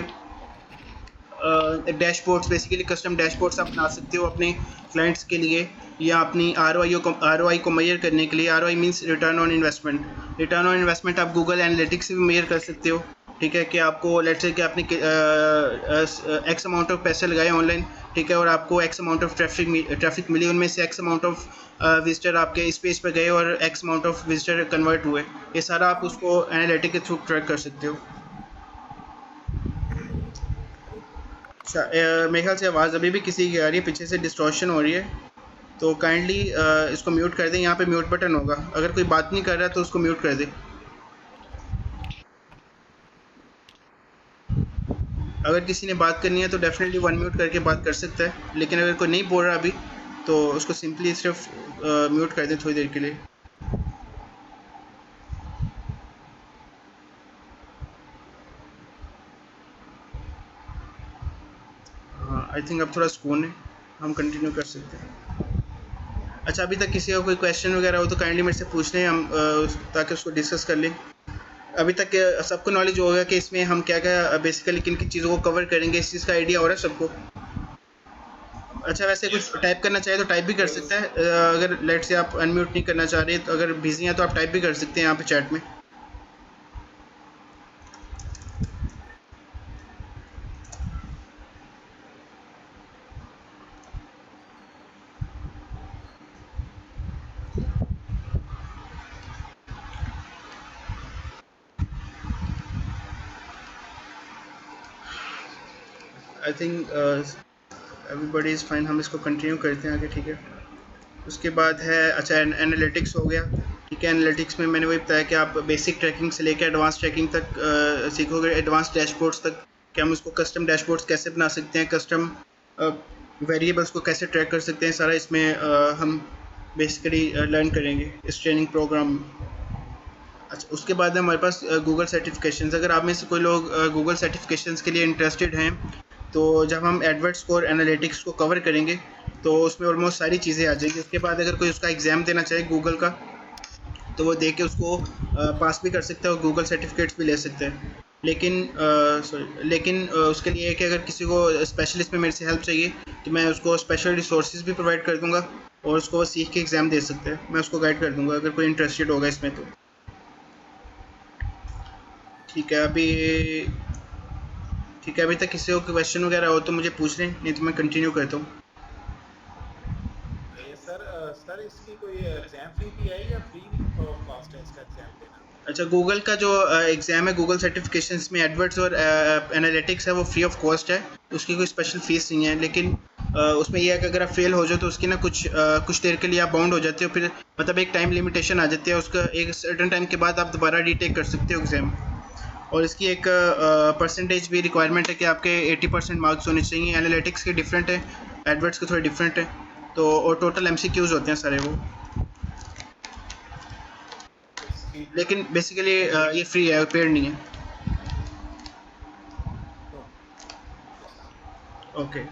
डैशबोर्ड्स, बेसिकली कस्टम डैशबोर्ड्स आप बना सकते हो अपने क्लाइंट्स के लिए, या अपनी आरओआई को मेजर करने के लिए। ROI means return on investment. Return on investment आप गूगल एनालिटिक्स से भी मेजर कर सकते हो, ठीक है। कि आपको लेट्स से कि आपने एक्स अमाउंट ऑफ पैसे लगाए ऑनलाइन, ठीक है, और आपको एक्स अमाउंट ऑफ ट्रैफिक मिली, उनमें से एक्स अमाउंट ऑफ विजिटर आपके इस पेज पर गए और x amount of visitor convert हुए। ये सारा आप उसको एनालिटिक के थ्रू ट्रैक कर सकते हो। अच्छा, मेरे ख्याल से आवाज़ अभी भी किसी की आ रही है, पीछे से डिस्टॉर्शन हो रही है, तो काइंडली इसको म्यूट कर दें। यहाँ पे म्यूट बटन होगा, अगर कोई बात नहीं कर रहा तो उसको म्यूट कर दें। अगर किसी ने बात करनी है तो डेफिनेटली वन म्यूट करके बात कर सकता है, लेकिन अगर कोई नहीं बोल रहा अभी तो उसको सिंपली सिर्फ म्यूट कर दें थोड़ी देर के लिए। हाँ, आई थिंक अब थोड़ा सुकून है, हम कंटिन्यू कर सकते हैं। अच्छा, अभी तक किसी का कोई क्वेश्चन वगैरह हो तो काइंडली मेरे से पूछ लें, हम ताकि उसको डिस्कस कर लें। अभी तक सबको नॉलेज होगा कि इसमें हम क्या क्या बेसिकली किन किन चीज़ों को कवर करेंगे, इस चीज़ का आइडिया हो रहा है सबको। अच्छा, वैसे कुछ टाइप करना चाहे तो टाइप भी कर सकता है। अगर लेट से आप अनम्यूट नहीं करना चाह रहे तो, अगर बिजी हैं तो आप टाइप भी कर सकते हैं यहाँ पे चैट में। I think everybody is fine. हम इसको कंटिन्यू करते हैं आगे, ठीक है। उसके बाद है, अच्छा, एनालिटिक्स हो गया, ठीक है। एनालिटिक्स में मैंने वही बताया कि आप बेसिक ट्रैकिंग से लेकर एडवांस ट्रैकिंग तक सीखोगे, एडवांस डैशबोर्ड्स तक, कि हम उसको कस्टम डैशबोर्ड्स कैसे बना सकते हैं, कस्टम वेरिएबल्स को कैसे ट्रैक कर सकते हैं, सारा इसमें हम बेसिकली लर्न करेंगे इस ट्रेनिंग प्रोग्राम में। अच्छा, उसके बाद है हमारे पास गूगल सर्टिफिकेशंस। अगर आप में से कोई लोग गूगल सर्टिफिकेशंस के लिए इंटरेस्टेड हैं तो जब हम एडवर्ड्स स्कोर एनालिटिक्स को कवर करेंगे तो उसमें ऑलमोस्ट सारी चीज़ें आ जाएंगी। उसके बाद अगर कोई उसका एग्ज़ाम देना चाहे गूगल का तो वो दे के उसको पास भी कर सकता है और गूगल सर्टिफिकेट्स भी ले सकते हैं। लेकिन उसके लिए कि अगर किसी को स्पेशलिस्ट में मेरे से हेल्प चाहिए तो मैं उसको स्पेशल रिसोर्सेज भी प्रोवाइड कर दूंगा और उसको वो सीख के एग्ज़ाम दे सकते हैं। मैं उसको गाइड कर दूंगा अगर कोई इंटरेस्टेड होगा इसमें तो, ठीक है। अभी तक किसी को क्वेश्चन वगैरह हो तो मुझे पूछ लें, नहीं तो मैं कंटिन्यू करता हूँ। सर इसकी कोई एग्जाम फी भी है या फ्री ऑफ कॉस्ट है इसका एग्जाम देना? अच्छा, गूगल का जो एग्ज़ाम है गूगल सर्टिफिकेशंस में एडवर्ड्स और एनालिटिक्स है वो फ्री ऑफ कॉस्ट है, उसकी कोई स्पेशल फीस नहीं है। लेकिन उसमें यह है कि अगर आप फेल हो जाओ तो उसकी ना कुछ देर के लिए आप बाउंड हो जाते हो, फिर मतलब एक टाइम लिमिटेशन आ जाती है उसका, एक सर्टन टाइम के बाद आप दोबारा रीटेक कर सकते हो एग्ज़ाम। और इसकी एक परसेंटेज भी रिक्वायरमेंट है कि आपके 80% मार्क्स होने चाहिए। एनालिटिक्स के डिफरेंट है, एडवर्ड्स के थोड़े डिफरेंट है, तो और टोटल MCQs होते हैं सारे वो। लेकिन बेसिकली ये फ्री है, पेड नहीं है। ओके,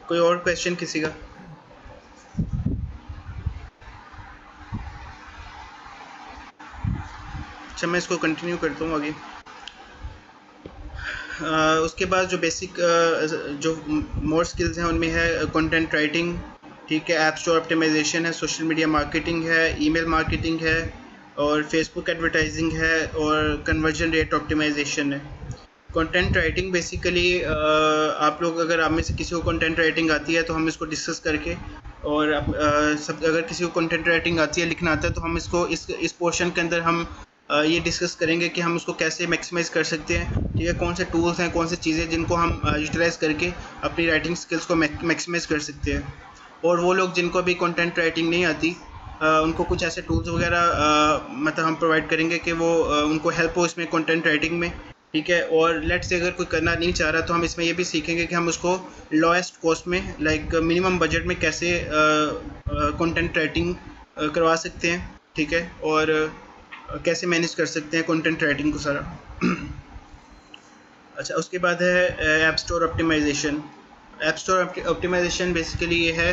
कोई और क्वेश्चन किसी का? अच्छा, मैं इसको कंटिन्यू करता हूँ आगे। उसके बाद जो बेसिक जो मोर स्किल्स हैं उनमें है कंटेंट राइटिंग, ठीक है, ऐप स्टोर ऑप्टिमाइजेशन है, सोशल मीडिया मार्केटिंग है, ईमेल मार्केटिंग है, और फेसबुक एडवर्टाइजिंग है, और कन्वर्जन रेट ऑप्टिमाइजेशन है। कंटेंट राइटिंग बेसिकली आप लोग, अगर आप में से किसी को कंटेंट राइटिंग आती है तो हम इसको डिस्कस करके, और सब अगर किसी को कंटेंट राइटिंग आती है, लिखना आता है, तो हम इसको इस पोर्शन के अंदर हम ये डिस्कस करेंगे कि हम उसको कैसे मैक्सिमाइज़ कर सकते हैं, ठीक है, कौन से टूल्स हैं, कौन सी चीज़ें जिनको हम यूटिलाइज़ करके अपनी राइटिंग स्किल्स को मैक्सिमाइज़ कर सकते हैं। और वो लोग जिनको अभी कंटेंट राइटिंग नहीं आती, उनको कुछ ऐसे टूल्स वगैरह मतलब हम प्रोवाइड करेंगे कि वो उनको हेल्प हो इसमें कंटेंट राइटिंग में, ठीक है। और लेट से अगर कोई करना नहीं चाह रहा तो हम इसमें ये भी सीखेंगे कि हम उसको लोएस्ट कॉस्ट में, लाइक मिनिमम बजट में कैसे कंटेंट राइटिंग करवा सकते हैं, ठीक है, और कैसे मैनेज कर सकते हैं कंटेंट राइटिंग को सारा। अच्छा, उसके बाद है app store optimization. App store optimization basically ये है,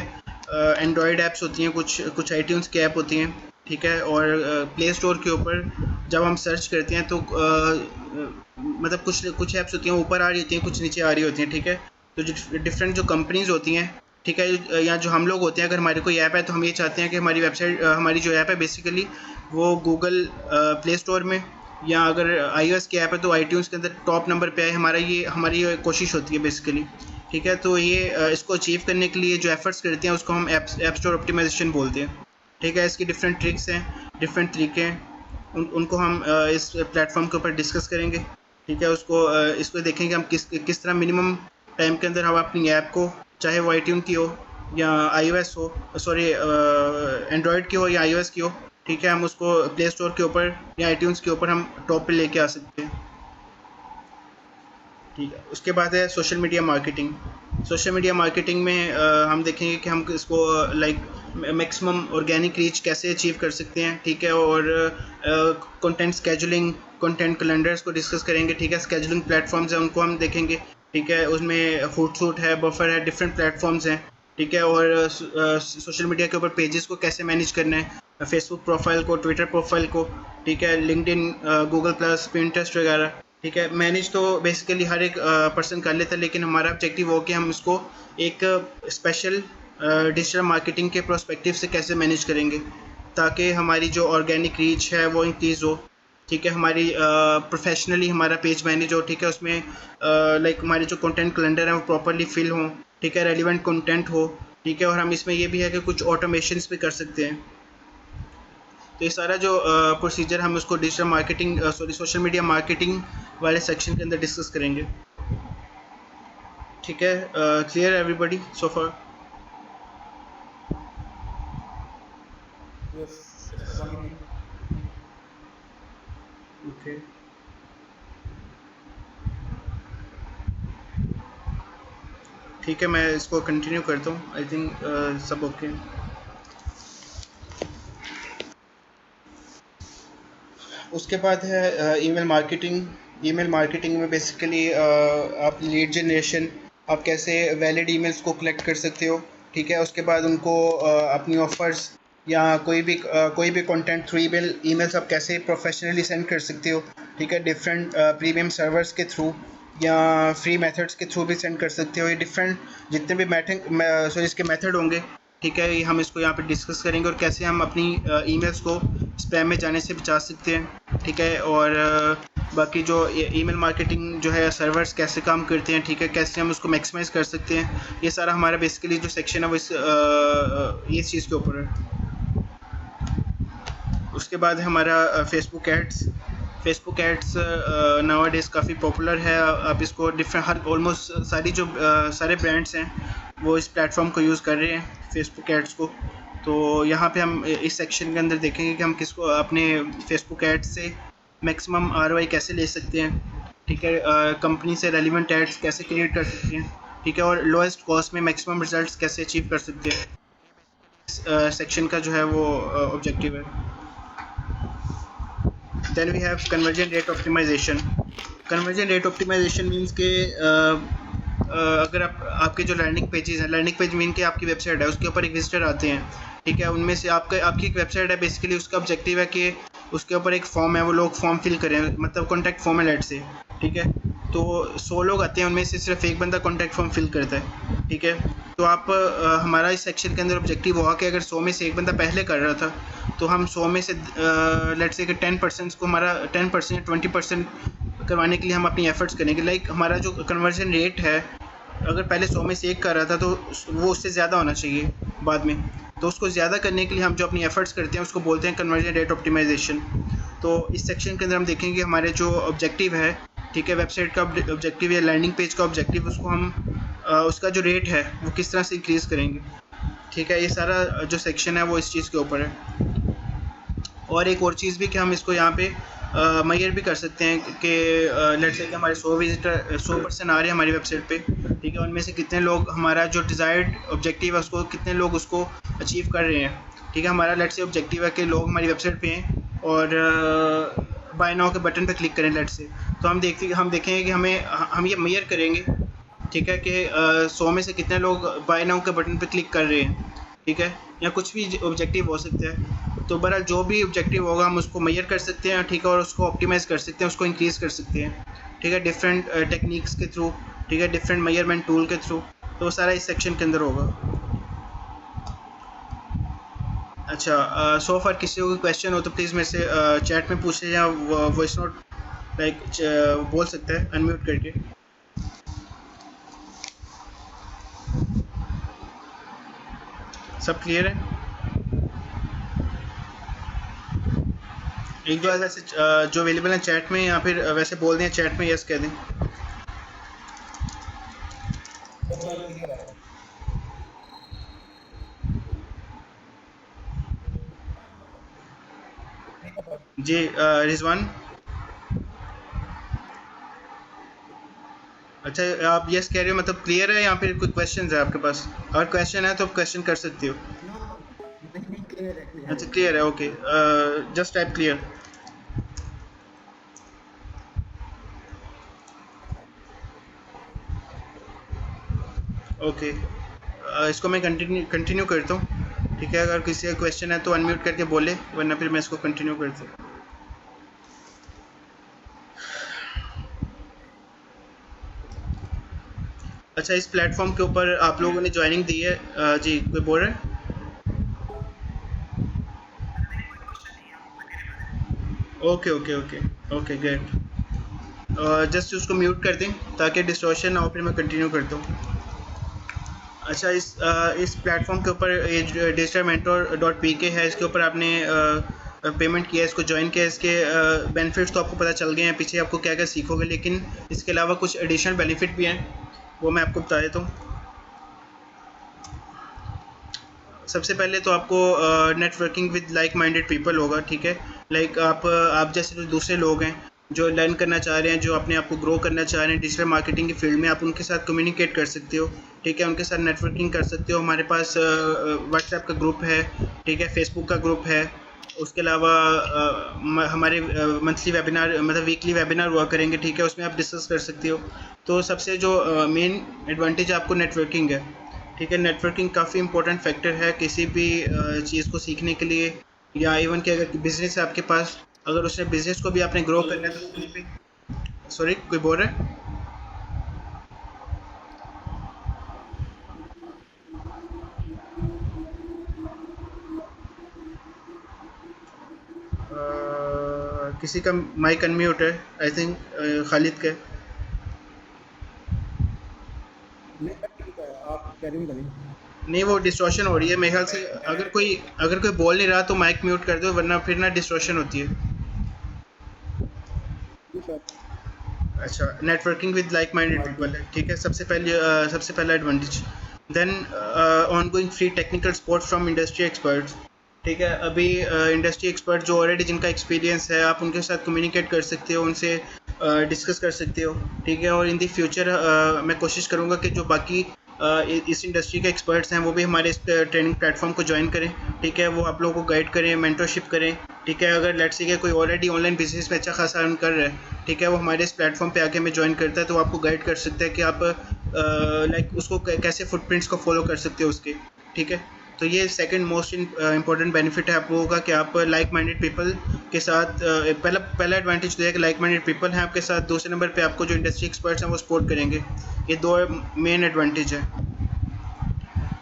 एंड्रॉयड ऐप्स होती हैं, कुछ आईट्यून्स की ऐप होती हैं, ठीक है, और प्ले स्टोर के ऊपर जब हम सर्च करते हैं तो मतलब कुछ ऐप्स होती हैं ऊपर आ रही होती हैं, कुछ नीचे आ रही होती हैं, ठीक है। तो जो डिफरेंट जो कंपनीज होती हैं, ठीक है, या जो हम लोग होते हैं, अगर हमारी कोई ऐप है तो हम ये चाहते हैं कि हमारी वेबसाइट, हमारी जो ऐप है बेसिकली वो गूगल प्ले स्टोर में, या अगर iOS की ऐप है तो आईट्यून्स के अंदर टॉप नंबर पे आए, हमारी ये कोशिश होती है बेसिकली, ठीक है। तो ये इसको अचीव करने के लिए जो एफर्ट्स करते हैं उसको हम ऐप स्टोर ऑप्टिमाइजेशन बोलते हैं, ठीक है। इसकी डिफरेंट ट्रिक्स हैं, डिफरेंट तरीके हैं, उनको हम इस प्लेटफॉर्म के ऊपर डिस्कस करेंगे, ठीक है। इसको देखेंगे हम किस तरह मिनिमम टाइम के अंदर हम अपनी ऐप को, चाहे वो आईट्यून की हो या iOS हो, सॉरी एंड्रॉयड की हो या iOS की हो, ठीक है, हम उसको प्ले स्टोर के ऊपर या आईट्यून्स के ऊपर हम टॉप पे लेके आ सकते हैं, ठीक है। उसके बाद है social media marketing. Social media marketing में हम देखेंगे कि हम इसको लाइक मैक्सिमम ऑर्गेनिक रीच कैसे अचीव कर सकते हैं, ठीक है, और कंटेंट स्केजुलिंग, कंटेंट कैलेंडर्स को डिस्कस करेंगे, ठीक है। स्केजुलिंग प्लेटफॉर्म्स हैं उनको हम देखेंगे, ठीक है, उसमें हुटसूट है, बफर है, डिफरेंट प्लेटफॉर्म्स हैं, ठीक है। और सोशल मीडिया के ऊपर पेजेस को कैसे मैनेज करना है, फेसबुक प्रोफाइल को, ट्विटर प्रोफाइल को, ठीक है, लिंक्डइन, गूगल प्लस, पिंटरेस्ट वगैरह, ठीक है। मैनेज तो बेसिकली हर एक पर्सन कर लेता है, लेकिन हमारा ऑब्जेक्टिव हो कि हम इसको एक स्पेशल डिजिटल मार्केटिंग के प्रोस्पेक्टिव से कैसे मैनेज करेंगे, ताकि हमारी जो ऑर्गेनिक रीच है वो इंक्रीज़ हो, ठीक है, हमारी प्रोफेशनली हमारा पेज मैनेज हो, ठीक है, उसमें लाइक हमारे जो कंटेंट कैलेंडर है वो प्रॉपरली फिल हों, ठीक है, रेलिवेंट कंटेंट हो, ठीक है। और हम इसमें ये भी है कि कुछ ऑटोमेशंस भी कर सकते हैं। तो ये सारा जो प्रोसीजर हम उसको digital marketing, social media marketing वाले सेक्शन के अंदर डिस्कस करेंगे, ठीक है। Clear everybody so far? Yes, continue. Okay, ठीक है, मैं इसको कंटिन्यू करता हूँ। आई थिंक सब ओके। उसके बाद है ईमेल मार्केटिंग। ईमेल मार्केटिंग में बेसिकली आप लीड जनरेशन, आप कैसे वैलिड ईमेल्स को कलेक्ट कर सकते हो, ठीक है। उसके बाद उनको अपनी ऑफ़र्स या कोई भी कंटेंट थ्रू ईमेल्स आप कैसे प्रोफेशनली सेंड कर सकते हो, ठीक है, डिफरेंट प्रीमियम सर्वर्स के थ्रू या फ्री मेथड्स के थ्रू भी सेंड कर सकते हो। ये डिफरेंट जितने भी इसके मेथड होंगे, ठीक है, ये हम इसको यहाँ पे डिस्कस करेंगे, और कैसे हम अपनी ईमेल्स को स्पैम में जाने से बचा सकते हैं, ठीक है। और बाकी जो ईमेल मार्केटिंग जो है सर्वर्स कैसे काम करते हैं, ठीक है, कैसे हम उसको मैक्सिमाइज़ कर सकते हैं, ये सारा हमारा बेसिकली जो सेक्शन है वो इस चीज़ के ऊपर है। उसके बाद है हमारा फेसबुक एड्स नाउ डेज़ काफ़ी पॉपुलर है। आप इसको डिफरेंट ऑलमोस्ट सारे ब्रांड्स हैं वो इस प्लेटफॉर्म को यूज़ कर रहे हैं, फेसबुक एड्स को। तो यहाँ पे हम इस सेक्शन के अंदर देखेंगे कि हम किसको अपने फेसबुक एड्स से मैक्सिमम ROI कैसे ले सकते हैं, ठीक है, कंपनी से रेलिवेंट एड्स कैसे क्रिएट कर सकते हैं, ठीक है, और लोएस्ट कॉस्ट में मैक्सिमम रिजल्ट्स कैसे अचीव कर सकते हैं, इस सेक्शन का जो है वो ऑब्जेक्टिव है। Then we have conversion rate optimization. Conversion rate optimization means के अगर आपके जो लैंडिंग पेजेस हैं, लैंडिंग पेज मीन के आपकी वेबसाइट है, उसके ऊपर एक विजिटर आते हैं, ठीक है, उनमें से आपकी एक वेबसाइट है, बेसिकली उसका ऑब्जेक्टिव है कि उसके ऊपर एक फॉर्म है, वो लोग फॉर्म फिल करें, मतलब कॉन्टैक्ट फॉर्म है लेट से, ठीक है। तो 100 लोग आते हैं, उनमें से सिर्फ एक बंदा कॉन्टैक्ट फॉर्म फिल करता है, ठीक है। तो आप हमारा इस सेक्शन के अंदर ऑब्जेक्टिव हुआ कि अगर 100 में से एक बंदा पहले कर रहा था तो हम 100 में से लेट्स से कि 10% को हमारा 10% या 20% करवाने के लिए हम अपनी एफर्ट्स करेंगे। लाइक हमारा जो कन्वर्जन रेट है, अगर पहले 100 में से एक कर रहा था तो वो उससे ज़्यादा होना चाहिए बाद में। तो उसको ज़्यादा करने के लिए हम जो अपनी एफर्ट्स करते हैं उसको बोलते हैं कन्वर्जन रेट ऑप्टिमाइजेशन। तो इस सेक्शन के अंदर हम देखेंगे हमारे जो ऑब्जेक्टिव है, ठीक है, वेबसाइट का ऑब्जेक्टिव या लैंडिंग पेज का ऑब्जेक्टिव, उसको हम उसका जो रेट है वो किस तरह से इंक्रीज़ करेंगे, ठीक है। ये सारा जो सेक्शन है वो इस चीज़ के ऊपर है। और एक और चीज़ भी कि हम इसको यहाँ पे मेजर भी कर सकते हैं कि लेट्स से कि हमारे 100 विजिटर 100% आ रहे हैं हमारी वेबसाइट पे, ठीक है, उनमें से कितने लोग हमारा जो डिज़ायर्ड ऑब्जेक्टिव है उसको कितने लोग उसको अचीव कर रहे हैं, ठीक है। हमारा लेट्स से ऑब्जेक्टिव है कि लोग हमारी वेबसाइट पे हैं और बाय नाउ के बटन पे क्लिक करें लेट्स से, तो हम देखेंगे कि हम ये मेजर करेंगे, ठीक है, कि 100 में से कितने लोग बाय नाउ के बटन पे क्लिक कर रहे हैं, ठीक है, या कुछ भी ऑब्जेक्टिव हो सकता है। तो बहरहाल जो भी ऑब्जेक्टिव होगा हम उसको मेजर कर सकते हैं, ठीक है, और उसको ऑप्टिमाइज़ कर सकते हैं, उसको इंक्रीज़ कर सकते हैं, ठीक है, डिफरेंट टेक्निक्स के थ्रू, ठीक है, डिफरेंट मेजरमेंट टूल के थ्रू। तो वो सारा इस सेक्शन के अंदर होगा। अच्छा, सो फार किसी को कोई क्वेश्चन हो तो प्लीज़ मेरे से चैट में पूछे या वॉइस नोट लाइक बोल सकते हैं अनम्यूट करके। सब क्लियर है? एक दो वैसे जो अवेलेबल हैं चैट में, या फिर वैसे बोल दें चैट में यस कह दें। जी रिजवान, अच्छा आप यस कह रहे हो मतलब क्लियर है, या फिर कोई क्वेश्चन है आपके पास? अगर क्वेश्चन है तो आप क्वेश्चन कर सकते हो। नहीं, क्लियर है, अच्छा क्लियर है, okay, just type clear. Okay, इसको मैं कंटिन्यू करता हूँ, ठीक है। अगर किसी का क्वेश्चन है तो अनम्यूट करके बोले, वरना फिर मैं इसको कंटिन्यू करता हूँ। अच्छा, इस प्लेटफॉर्म के ऊपर आप लोगों ने ज्वाइनिंग दी है, जी कोई बोल रहे हैं? Okay okay okay okay great. Just उसको म्यूट कर दें ताकि डिस्टॉर्शन ना हो, फिर मैं कंटिन्यू करता हूँ। अच्छा, इस प्लेटफॉर्म के ऊपर ये digitalmentor.pk है, इसके ऊपर आपने पेमेंट किया, इसको ज्वाइन किया, इसके बेनिफिट्स तो आपको पता चल गए हैं, पीछे आपको क्या क्या सीखोगे, लेकिन इसके अलावा कुछ एडिशनल बेनिफिट भी हैं, वो मैं आपको बता देता हूँ। सबसे पहले तो आपको networking with like minded people होगा, ठीक है। लाइक आप जैसे जो दूसरे लोग हैं जो लर्न करना चाह रहे हैं, जो अपने आप को ग्रो करना चाह रहे हैं डिजिटल मार्केटिंग की फील्ड में, आप उनके साथ कम्युनिकेट कर सकते हो, ठीक है, उनके साथ नेटवर्किंग कर सकते हो। हमारे पास व्हाट्सएप का ग्रुप है, ठीक है, फेसबुक का ग्रुप है। उसके अलावा हमारे मंथली वेबिनार मतलब वीकली वेबिनार हुआ करेंगे, ठीक है, उसमें आप डिस्कस कर सकते हो। तो सबसे जो मेन एडवांटेज आपको नेटवर्किंग है, ठीक है। नेटवर्किंग काफ़ी इंपॉर्टेंट फैक्टर है किसी भी चीज़ को सीखने के लिए, या इवन कि अगर बिज़नेस है आपके पास, अगर उसने बिज़नेस को भी आपने ग्रो करना है तो उसमें भी सॉरी कोई बोल रहा है? किसी का माइक अनम्यूट है, आई थिंक खालिद का है। आप कैरी करें। नहीं, वो डिस्टॉर्शन हो रही है मेरे ख्याल से। अगर कोई बोल नहीं रहा तो माइक म्यूट कर दो, वरना फिर ना डिस्टॉर्शन होती है। अच्छा, networking with like minded people है, ठीक है, सबसे पहला advantage. Then ongoing free technical support from industry experts, ठीक है। अभी इंडस्ट्री एक्सपर्ट जो ऑलरेडी जिनका एक्सपीरियंस है, आप उनके साथ कम्युनिकेट कर सकते हो, उनसे डिस्कस कर सकते हो, ठीक है। और इन दी फ्यूचर मैं कोशिश करूँगा कि जो बाकी इस इंडस्ट्री के एक्सपर्ट्स हैं वो भी हमारे इस ट्रेनिंग प्लेटफॉर्म को ज्वाइन करें, ठीक है, वो आप लोगों को गाइड करें, मेंटरशिप करें, ठीक है। अगर लेट्स से कोई ऑलरेडी ऑनलाइन बिजनेस में अच्छा खासा अर्न कर रहा है, ठीक है, वो हमारे इस प्लेटफॉर्म पे आके हमें ज्वाइन करता है, तो आपको गाइड कर सकता है कि आप लाइक उसको कैसे फुटप्रिंट्स को फॉलो कर सकते हो उसके, ठीक है। तो ये सेकंड मोस्ट इम्पोर्टेंट बेनिफिट है आप लोगों का कि आप लाइक माइंडेड पीपल के साथ पहला एडवांटेज तो है कि लाइक माइंडेड पीपल हैं आपके साथ, दूसरे नंबर पे आपको जो इंडस्ट्री एक्सपर्ट्स हैं वो सपोर्ट करेंगे। ये दो मेन एडवांटेज है।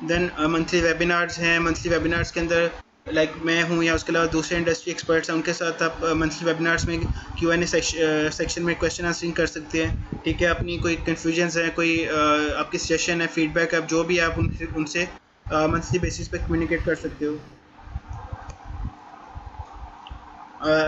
देन मंथली वेबिनार्स हैं, मंथली वेबिनार्स के अंदर लाइक मैं हूँ या उसके अलावा दूसरे इंडस्ट्री एक्सपर्ट्स हैं, उनके साथ आप मंथली वेबिनार्स में Q&A सेक्शन में क्वेश्चन आंसरिंग कर सकते हैं। ठीक है, अपनी कोई कन्फ्यूजन्स है, कोई आपकी सजेशन है, फीडबैक है, जो भी आप उनसे मंथली बेसिस पे कम्युनिकेट कर सकते हो।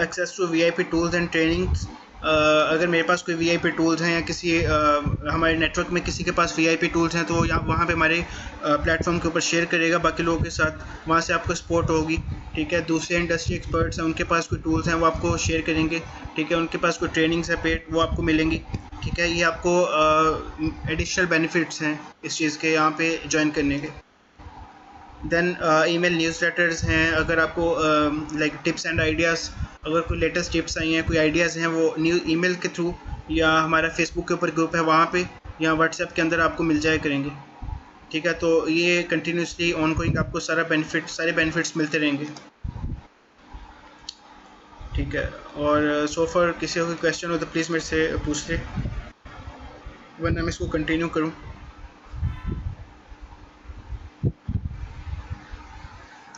Access to VIP tools and trainings, अगर मेरे पास कोई VIP टूल्स हैं या किसी हमारे नेटवर्क में किसी के पास VIP टूल्स हैं तो वहाँ पे हमारे प्लेटफॉर्म के ऊपर शेयर करेगा बाकी लोगों के साथ, वहाँ से आपको सपोर्ट होगी। ठीक है, दूसरे इंडस्ट्री एक्सपर्ट्स हैं उनके पास कोई टूल्स हैं वो आपको शेयर करेंगे। ठीक है, उनके पास कोई ट्रेनिंग्स है पेड वो आपको मिलेंगी। ठीक है, ये आपको एडिशनल बेनिफिट्स हैं इस चीज़ के यहाँ पे ज्वाइन करने के। देन ईमेल न्यूज़लेटर्स हैं, अगर आपको लाइक टिप्स एंड आइडियाज़, अगर कोई लेटेस्ट टिप्स आई हैं, कोई आइडियाज़ हैं, वो ईमेल के थ्रू या हमारा फेसबुक के ऊपर ग्रुप है वहाँ पे या व्हाट्सएप के अंदर आपको मिल जाया करेंगे। ठीक है, तो ये कंटिन्यूसली ऑनगोइंग आपको सारे बेनिफिट्स मिलते रहेंगे। ठीक है, और सो फॉर किसी को क्वेश्चन हो तो प्लीज़ मेरे से पूछ ले, वरना मैं इसको कंटिन्यू करूँ।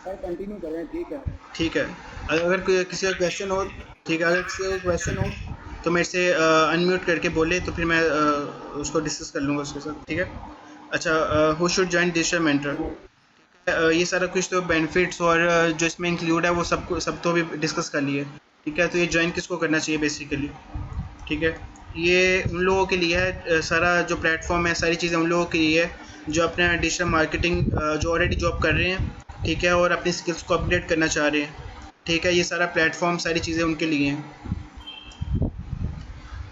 कंटिन्यू करें, ठीक है। ठीक है, अगर किसी का क्वेश्चन हो, ठीक है, अगर किसी का क्वेश्चन हो तो मेरे से अनम्यूट करके बोले तो फिर मैं उसको डिस्कस कर लूँगा उसके साथ। ठीक है, अच्छा, who should join digital mentor, ये सारा कुछ तो बेनिफिट्स और जो इसमें इंक्लूड है वो सब तो भी डिस्कस कर लिए। ठीक है, तो ये ज्वाइन किसको करना चाहिए बेसिकली। ठीक है, ये उन लोगों के लिए है, सारा जो प्लेटफॉर्म है सारी चीज़ें उन लोगों के लिए है जो अपना डिजिटल मार्केटिंग जो ऑलरेडी जॉब कर रहे हैं। ठीक है, और अपनी स्किल्स को अपडेट करना चाह रहे हैं। ठीक है, ये सारा प्लेटफॉर्म सारी चीज़ें उनके लिए हैं।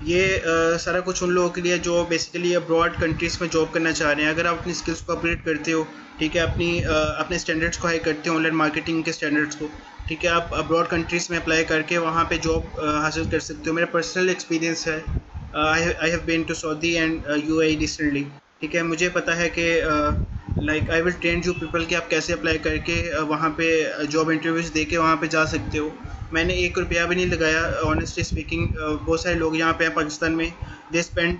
ये सारा कुछ उन लोगों के लिए जो बेसिकली अब्रॉड कंट्रीज़ में जॉब करना चाह रहे हैं। अगर आप अपनी स्किल्स को अपडेट करते हो, ठीक है, अपने स्टैंडर्ड्स को हाई करते हो, ऑनलाइन मार्केटिंग के स्टैंडर्ड्स को, ठीक है, आप अब्रॉड कंट्रीज़ में अप्लाई करके वहाँ पे जॉब हासिल कर सकते हो। मेरा पर्सनल एक्सपीरियंस है, I have been to Saudi and UAE recently. ठीक है, मुझे पता है कि like I will train you people कि आप कैसे अप्लाई करके वहाँ पे जॉब इंटरव्यूज़ दे के वहाँ पे जा सकते हो। मैंने 1 रुपया भी नहीं लगाया, ऑनेस्टली स्पीकिंग। बहुत सारे लोग यहाँ पे हैं पाकिस्तान में, they spend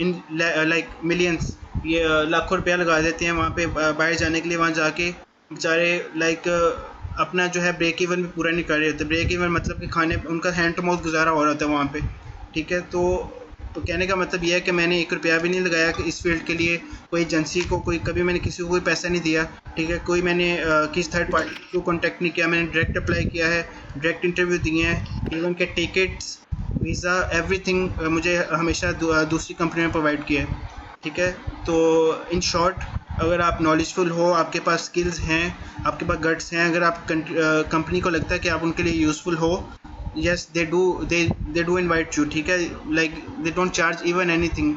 in like millions, ये लाखों रुपया लगा देते हैं वहाँ पे बाहर जाने के लिए। वहाँ जाके बेचारे लाइक अपना जो है ब्रेक इवन भी पूरा नहीं कर रहे होते। ब्रेक इवन मतलब कि खाने उनका हैंड टू माउथ गुजारा हो रहा होता है वहाँ पे। ठीक है, तो कहने का मतलब यह है कि मैंने 1 रुपया भी नहीं लगाया कि इस फील्ड के लिए कोई एजेंसी को कभी मैंने किसी को कोई पैसा नहीं दिया। ठीक है, कोई मैंने किसी थर्ड पार्टी के थ्रू कॉन्टैक्ट नहीं किया, मैंने डायरेक्ट अप्लाई किया है, डायरेक्ट इंटरव्यू दिए हैं, इवन के टिकट्स, वीज़ा, एवरीथिंग मुझे हमेशा दूसरी कंपनी में प्रोवाइड किया है। ठीक है, तो इन शॉर्ट, अगर आप नॉलेजफुल हो, आपके पास स्किल्स हैं, आपके पास गट्स हैं, अगर आप कंपनी को लगता है कि आप उनके लिए यूज़फुल हो, yes they do invite you। ठीक है, like they don't charge even anything,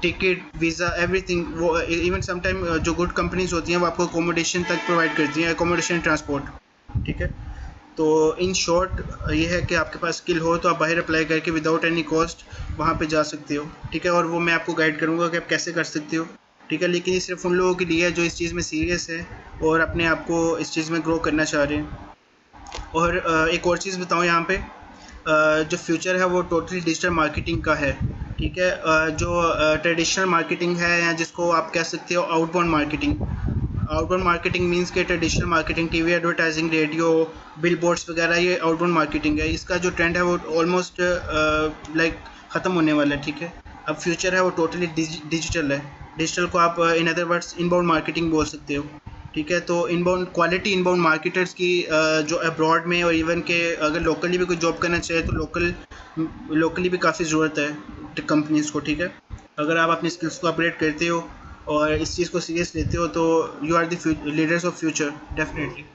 ticket, visa, everything। वो even sometime जो good companies होती हैं वो आपको accommodation तक provide करती हैं, accommodation transport। ठीक है, तो इन शॉर्ट ये है कि आपके पास स्किल हो तो आप बाहर अप्लाई करके विदाउट एनी कॉस्ट वहाँ पे जा सकते हो। ठीक है, और वो मैं आपको गाइड करूँगा कि आप कैसे कर सकते हो। ठीक है, लेकिन ये सिर्फ उन लोगों के लिए है जो इस चीज़ में सीरियस है और अपने आप को इस चीज़ में ग्रो करना चाह रहे हैं। और एक और चीज़ बताऊँ यहाँ पे, जो फ्यूचर है वो टोटली डिजिटल मार्केटिंग का है। ठीक है, जो ट्रेडिशनल मार्केटिंग है या जिसको आप कह सकते हो आउटबाउंड मार्केटिंग मींस के traditional marketing, TV advertising, radio, billboards वगैरह, ये आउटबाउंड मार्केटिंग है। इसका जो ट्रेंड है वो ऑलमोस्ट लाइक ख़त्म होने वाला है। ठीक है, अब फ्यूचर है वो टोटली डिजिटल है। डिजिटल को आप in other words inbound marketing बोल सकते हो। ठीक है, तो इनबाउंड मार्केटर्स की जो अब्रॉड में और इवन के अगर लोकली भी कोई जॉब करना चाहे तो लोकली भी काफ़ी ज़रूरत है कंपनीज़ को। ठीक है, अगर आप अपनी स्किल्स को अपग्रेड करते हो और इस चीज़ को सीरियस लेते हो तो you are the leaders of future definitely.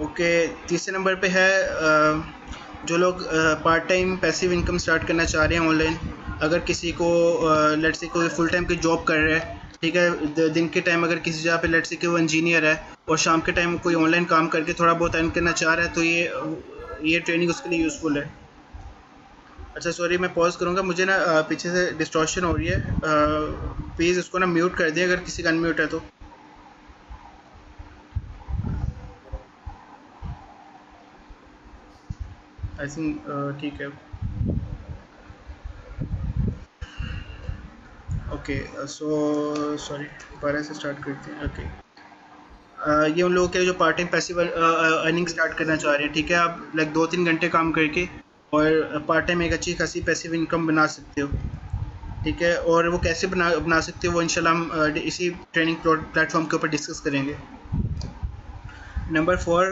Okay, तीसरे नंबर पे है जो लोग part time passive income start करना चाह रहे हैं ऑनलाइन। अगर किसी को लेट्स से कोई फुल टाइम की जॉब कर रहा है, ठीक है, दिन के टाइम अगर किसी जगह पे लेट्स से कि वो इंजीनियर है और शाम के टाइम कोई ऑनलाइन काम करके थोड़ा बहुत अर्न करना चाह रहा है तो ये ट्रेनिंग उसके लिए यूज़फुल है। अच्छा सॉरी, मैं पॉज करूँगा, मुझे ना पीछे से डिस्टॉर्शन हो रही है, प्लीज़ इसको ना म्यूट कर दें अगर किसी का अनम्यूट है तो। आई थिंक ठीक है। ओके सो सॉरी, दोबारा से स्टार्ट करते हैं। ओके ये उन लोगों के लिए जो part time passive earning start करना चाह रहे हैं, ठीक है। आप लाइक 2-3 घंटे काम करके और पार्ट टाइम एक अच्छी खासी पैसिव इनकम बना सकते हो, ठीक है। और वो कैसे बना सकते हो वो इंशाल्लाह हम इसी ट्रेनिंग प्लेटफॉर्म के ऊपर डिस्कस करेंगे। Number 4,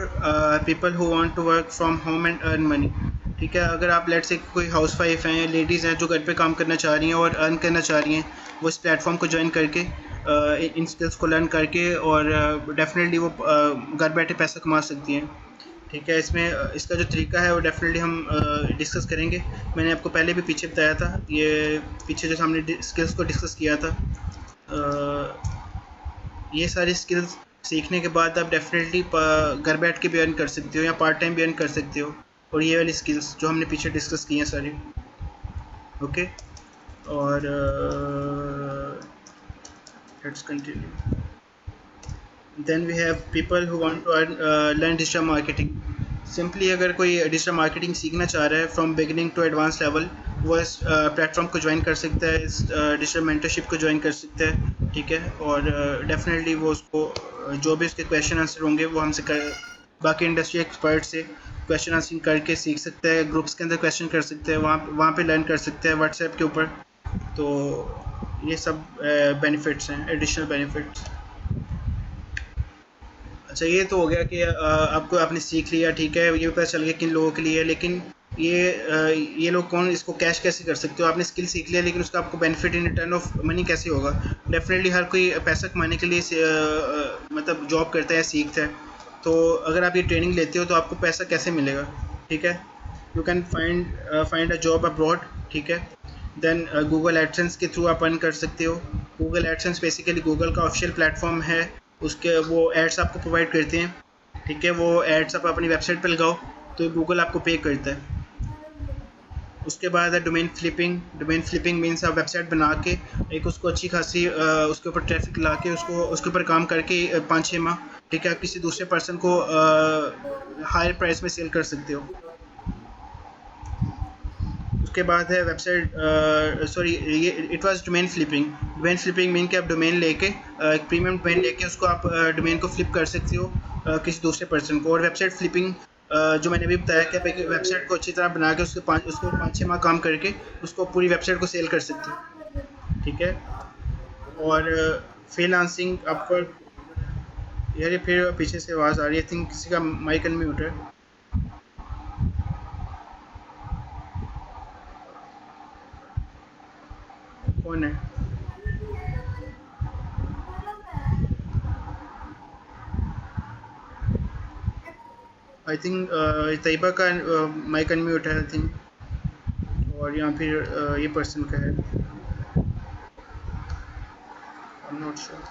people who want to work from home and earn money, ठीक है। अगर आप लेट्स से कोई हाउस वाइफ हैं या लेडीज़ हैं जो घर पे काम करना चाह रही हैं और अर्न करना चाह रही हैं, वो इस प्लेटफॉर्म को ज्वाइन करके इन स्किल्स को लर्न करके और डेफिनेटली वो घर बैठे पैसा कमा सकती हैं, ठीक है। इसमें इसका जो तरीका है वो डेफिनेटली हम डिस्कस करेंगे। मैंने आपको पहले भी पीछे बताया था, ये पीछे जो हमने स्किल्स को डिस्कस किया था, ये सारी स्किल्स सीखने के बाद आप डेफिनेटली घर बैठ के भी अर्न कर सकते हो या पार्ट टाइम भी अर्न कर सकते हो। और ये वाली स्किल्स जो हमने पीछे डिस्कस की हैं सारी, ओके। और let's continue. Then we have people who want to learn digital marketing. Simply अगर कोई डिजिटल मार्केटिंग सीखना चाह रहा है from beginning to advance level, वो इस प्लेटफॉर्म को ज्वाइन कर सकता है, इस डिजिटल मेंटरशिप को ज्वाइन कर सकता है, ठीक है। और डेफिनेटली वो उसको जो भी उसके क्वेश्चन आंसर होंगे वो हमसे बाकी इंडस्ट्री एक्सपर्ट से क्वेश्चन आंसरिंग करके सीख सकता है। ग्रुप्स के अंदर क्वेश्चन कर सकते हैं, वहाँ पे लर्न कर सकते हैं व्हाट्सएप के ऊपर। तो ये सब बेनिफिट्स हैं, एडिशनल बेनिफिट्स। अच्छा, ये तो हो गया कि आपको आपने सीख लिया, ठीक है। ये पता चल गया किन लोगों के लिए है, लेकिन ये लोग कौन, इसको कैश कैसे कर सकते हो। आपने स्किल सीख लिया लेकिन उसका आपको benefit in return of money कैसे होगा। डेफिनेटली हर कोई पैसा कमाने के लिए मतलब जॉब करता है, सीखता है। तो अगर आप ये ट्रेनिंग लेते हो तो आपको पैसा कैसे मिलेगा, ठीक है। You can find a job abroad, ठीक है। देन गूगल एडसेंस के थ्रू आप अर्न कर सकते हो। गूगल एडसेंस बेसिकली गूगल का ऑफिशियल प्लेटफॉर्म है, उसके वो एड्स आपको प्रोवाइड करते हैं, ठीक है। वो एड्स आप अपनी वेबसाइट पर लगाओ तो गूगल आपको पे करता है। उसके बाद है domain flipping. Domain flipping means आप वेबसाइट बना के एक उसको अच्छी खासी उसके ऊपर ट्रैफिक ला के उसके ऊपर काम करके 5-6 माह, ठीक है, आप किसी दूसरे पर्सन को हायर प्राइस में सेल कर सकते हो। उसके बाद है वेबसाइट सॉरी ये it was domain flipping. Domain flipping mean कि आप डोमेन लेके एक प्रीमियम डोमेन लेके उसको आप डोमेन को फ्लिप कर सकते हो किसी दूसरे पर्सन को। और वेबसाइट फ्लिपिंग जो मैंने अभी बताया कि आप एक वेबसाइट को अच्छी तरह बना के उसको 5-6 माह काम करके उसको पूरी वेबसाइट को सेल कर सकते हो, ठीक है। और फ्रीलांसिंग अपवर्क, यार ये फिर पीछे से आवाज़ आ रही है, थिंक किसी का माइक अनम्यूट है। कौन है? आई थिंक तैयबा का माइक अनम्यूट है आई थिंक, और यहाँ फिर ये पर्सन का है, आई एम नॉट श्योर।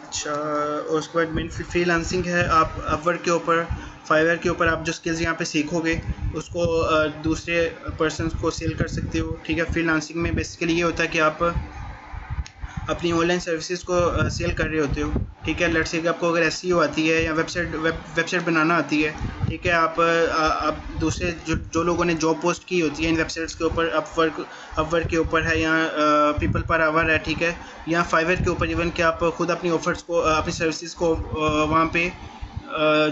अच्छा, और उसके बाद मेन फ्रीलांसिंग है। आप अपवर्क के ऊपर, फाइवर के ऊपर आप जो स्किल्स यहाँ पे सीखोगे उसको दूसरे पर्सन्स को सेल कर सकते हो, ठीक है। फ्रीलांसिंग में बेसिकली ये होता है कि आप अपनी ऑनलाइन सर्विसेज को सेल कर रहे होते हो, ठीक है। लेट्स से आपको अगर एसईओ आती है या वेबसाइट बनाना आती है, ठीक है। आप दूसरे जो लोगों ने जॉब पोस्ट की होती है इन वेबसाइट्स के ऊपर, अपवर्क के ऊपर है या पीपल पर आवर है, ठीक है, या फाइवर के ऊपर इवन कि आप खुद अपनी ऑफर्स को, अपनी सर्विसेज को वहाँ पे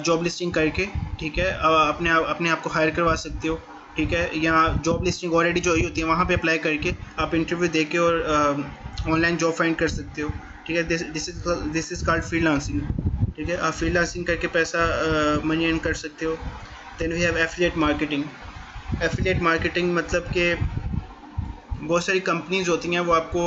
जॉब लिस्टिंग करके, ठीक है, अपने आप को हायर करवा सकते हो, ठीक है। या जॉब लिस्टिंग ऑलरेडी जो होती है वहाँ पे अप्लाई करके आप इंटरव्यू दे के और ऑनलाइन जॉब फाइंड कर सकते हो, ठीक है। दिस इज़ कॉल्ड फ्रीलांसिंग, ठीक है। आप फ्रीलांसिंग करके पैसा मनी अर्न कर सकते हो। Then we have affiliate marketing. Affiliate marketing मतलब कि बहुत सारी कंपनीज होती हैं वो आपको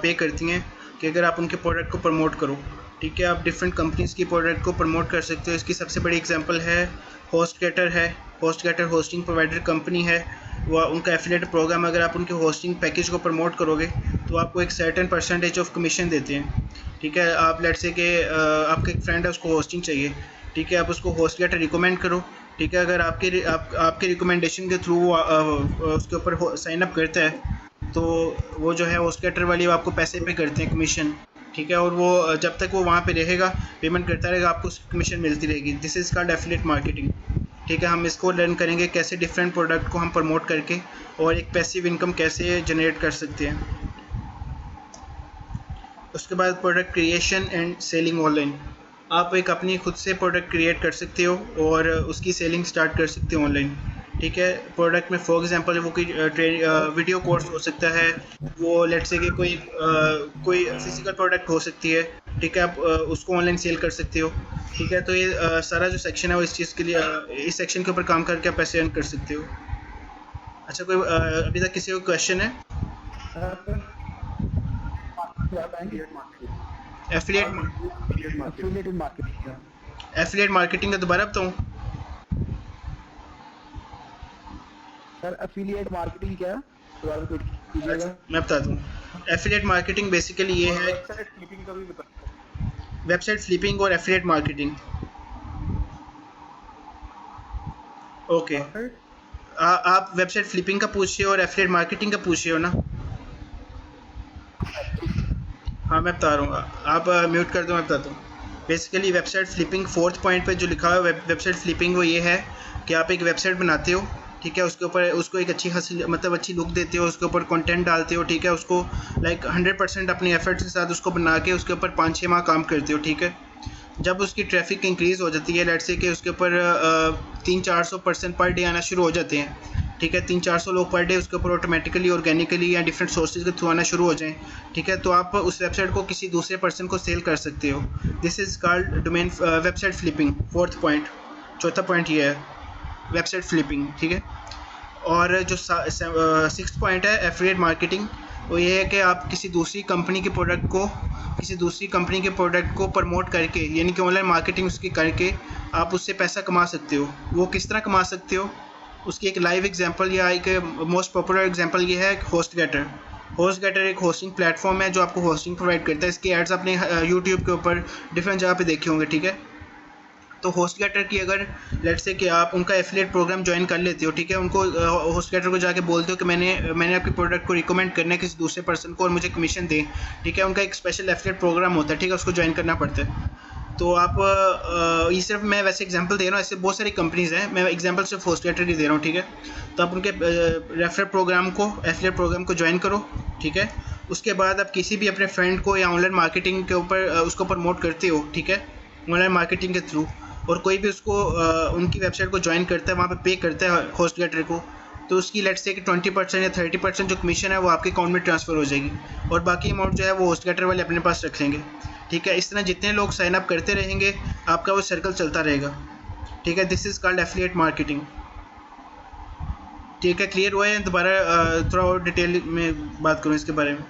पे करती हैं कि अगर आप उनके प्रोडक्ट को प्रमोट करो, ठीक है। आप डिफरेंट कंपनीज़ की प्रोडक्ट को प्रमोट कर सकते हो। इसकी सबसे बड़ी एग्जांपल है होस्टगेटर है। होस्टगेटर होस्टिंग प्रोवाइडर कंपनी है। वो उनका एफिलिएट प्रोग्राम, अगर आप उनके होस्टिंग पैकेज को प्रमोट करोगे तो आपको एक सर्टेन परसेंटेज ऑफ कमीशन देते हैं, ठीक है। आप लेट्स से कि आपका एक फ्रेंड है, उसको होस्टिंग चाहिए, ठीक है। आप उसको होस्टगेटर रिकमेंड करो, ठीक है। अगर आपके रिकमेंडेशन के थ्रू उसके ऊपर साइन अप करता है तो वो जो है होस्टगेटर वाली आपको पैसे पे करते हैं कमीशन, ठीक है, और वो जब तक वो वहाँ पे रहेगा पेमेंट करता रहेगा आपको उसकी कमीशन मिलती रहेगी। This is called affiliate marketing. ठीक है, हम इसको लर्न करेंगे कैसे डिफरेंट प्रोडक्ट को हम प्रमोट करके और एक पैसिव इनकम कैसे जनरेट कर सकते हैं। उसके बाद product creation and selling online. आप एक अपनी खुद से प्रोडक्ट क्रिएट कर सकते हो और उसकी सेलिंग स्टार्ट कर सकते हो ऑनलाइन। ठीक है, प्रोडक्ट में फॉर एग्जांपल वो कोई वीडियो कोर्स हो सकता है, वो लेट्स से कि कोई फिजिकल प्रोडक्ट हो सकती है। ठीक है, आप उसको ऑनलाइन सेल कर सकते हो। ठीक है, तो ये सारा जो सेक्शन है वो इस चीज़ के लिए इस सेक्शन के ऊपर काम करके आप पैसे अर्न कर सकते हो। अच्छा, कोई अभी तक किसी को क्वेश्चन है? एफिलिएट मार्केटिंग का दोबारा बताऊँ? सर एफिलिएट मार्केटिंग क्या है? दोबारा रिपीट कीजिएगा। मैं बता दूँ, एफिलिएट मार्केटिंग बेसिकली ये है वेबसाइट फ्लिपिंग का भी बता। वेबसाइट फ्लिपिंग और एफिलिएट मार्केटिंग। ओके, आप वेबसाइट फ्लिपिंग का पूछ रहे हो और एफिलिएट मार्केटिंग का पूछ रहे हो ना? हाँ, मैं बता रहा हूँ, आप म्यूट कर दो, मैं बताता हूँ। Basically website flipping 4th point पे जो लिखा हुआ है वेबसाइट फ्लिपिंग, वो ये है कि आप एक वेबसाइट बनाते हो। ठीक है, उसके ऊपर उसको एक अच्छी खासी मतलब अच्छी लुक देते हो, उसके ऊपर कंटेंट डालते हो। ठीक है, उसको लाइक 100% अपनी एफर्ट्स के साथ उसको बना के उसके ऊपर 5-6 माह काम करते हो। ठीक है, जब उसकी ट्रैफिक इंक्रीज़ हो जाती है, लेट्स से कि उसके ऊपर 300-400% पर डे आना शुरू हो जाते हैं। ठीक है, 300-400 लोग पर डे उसके ऊपर ऑटोमेटिकली ऑर्गेनिकली या डिफरेंट सोर्सेज के थ्रू आना शुरू हो जाएं। ठीक है, तो आप उस वेबसाइट को किसी दूसरे पर्सन को सेल कर सकते हो। This is called domain website flipping. 4th point, चौथा पॉइंट ये है वेबसाइट फ्लिपिंग। ठीक है, और जो 6th पॉइंट है एफिलिएट मार्केटिंग, वो ये है कि आप किसी दूसरी कंपनी के प्रोडक्ट को प्रमोट करके, यानी कि ऑनलाइन मार्केटिंग उसकी करके आप उससे पैसा कमा सकते हो। वो किस तरह कमा सकते हो, उसकी एक लाइव एग्जांपल या एक मोस्ट पॉपुलर एग्जांपल ये है होस्टगेटर। होस्टगेटर एक होस्टिंग प्लेटफॉर्म है जो आपको होस्टिंग प्रोवाइड करता है। इसके एड्स आपने यूट्यूब के ऊपर डिफरेंट जगह पे देखे होंगे। ठीक है, तो होस्टगेटर की अगर लेट्स से कि आप उनका एफिलिएट प्रोग्राम ज्वाइन कर लेते हो। ठीक है, उनको होस्टगेटर को जाके बोलते हो कि मैंने आपके प्रोडक्ट को रिकमेंड करना है किसी दूसरे पर्सन को और मुझे कमीशन दें। ठीक है, उनका एक स्पेशल एफिलिएट प्रोग्राम होता है। ठीक है, उसको ज्वाइन करना पड़ता है। तो आप ये सिर्फ मैं वैसे एग्जांपल दे रहा हूँ, ऐसे बहुत सारी कंपनीज़ हैं, मैं एग्जांपल सिर्फ होस्टगेटर की दे रहा हूँ। ठीक है, तो आप उनके रेफरल प्रोग्राम को एफिलिएट प्रोग्राम को ज्वाइन करो। ठीक है, उसके बाद आप किसी भी अपने फ्रेंड को या ऑनलाइन मार्केटिंग के ऊपर उसको प्रमोट करते हो। ठीक है, ऑनलाइन मार्केटिंग के थ्रू, और कोई भी उसको उनकी वेबसाइट को ज्वाइन करता है, वहाँ पे पे करता है होस्टगेटर को, तो उसकी लेट्स से कि 20% या 30% जो कमीशन है वो आपके अकाउंट में ट्रांसफ़र हो जाएगी और बाकी अमाउंट जो है वो होस्टगेटर वाले अपने पास रख लेंगे। ठीक है, इस तरह जितने लोग साइन अप करते रहेंगे आपका वो सर्कल चलता रहेगा। ठीक है, this is called affiliate marketing. ठीक है, क्लियर हुआ है? दोबारा थोड़ा और डिटेल में बात करूँ इसके बारे में।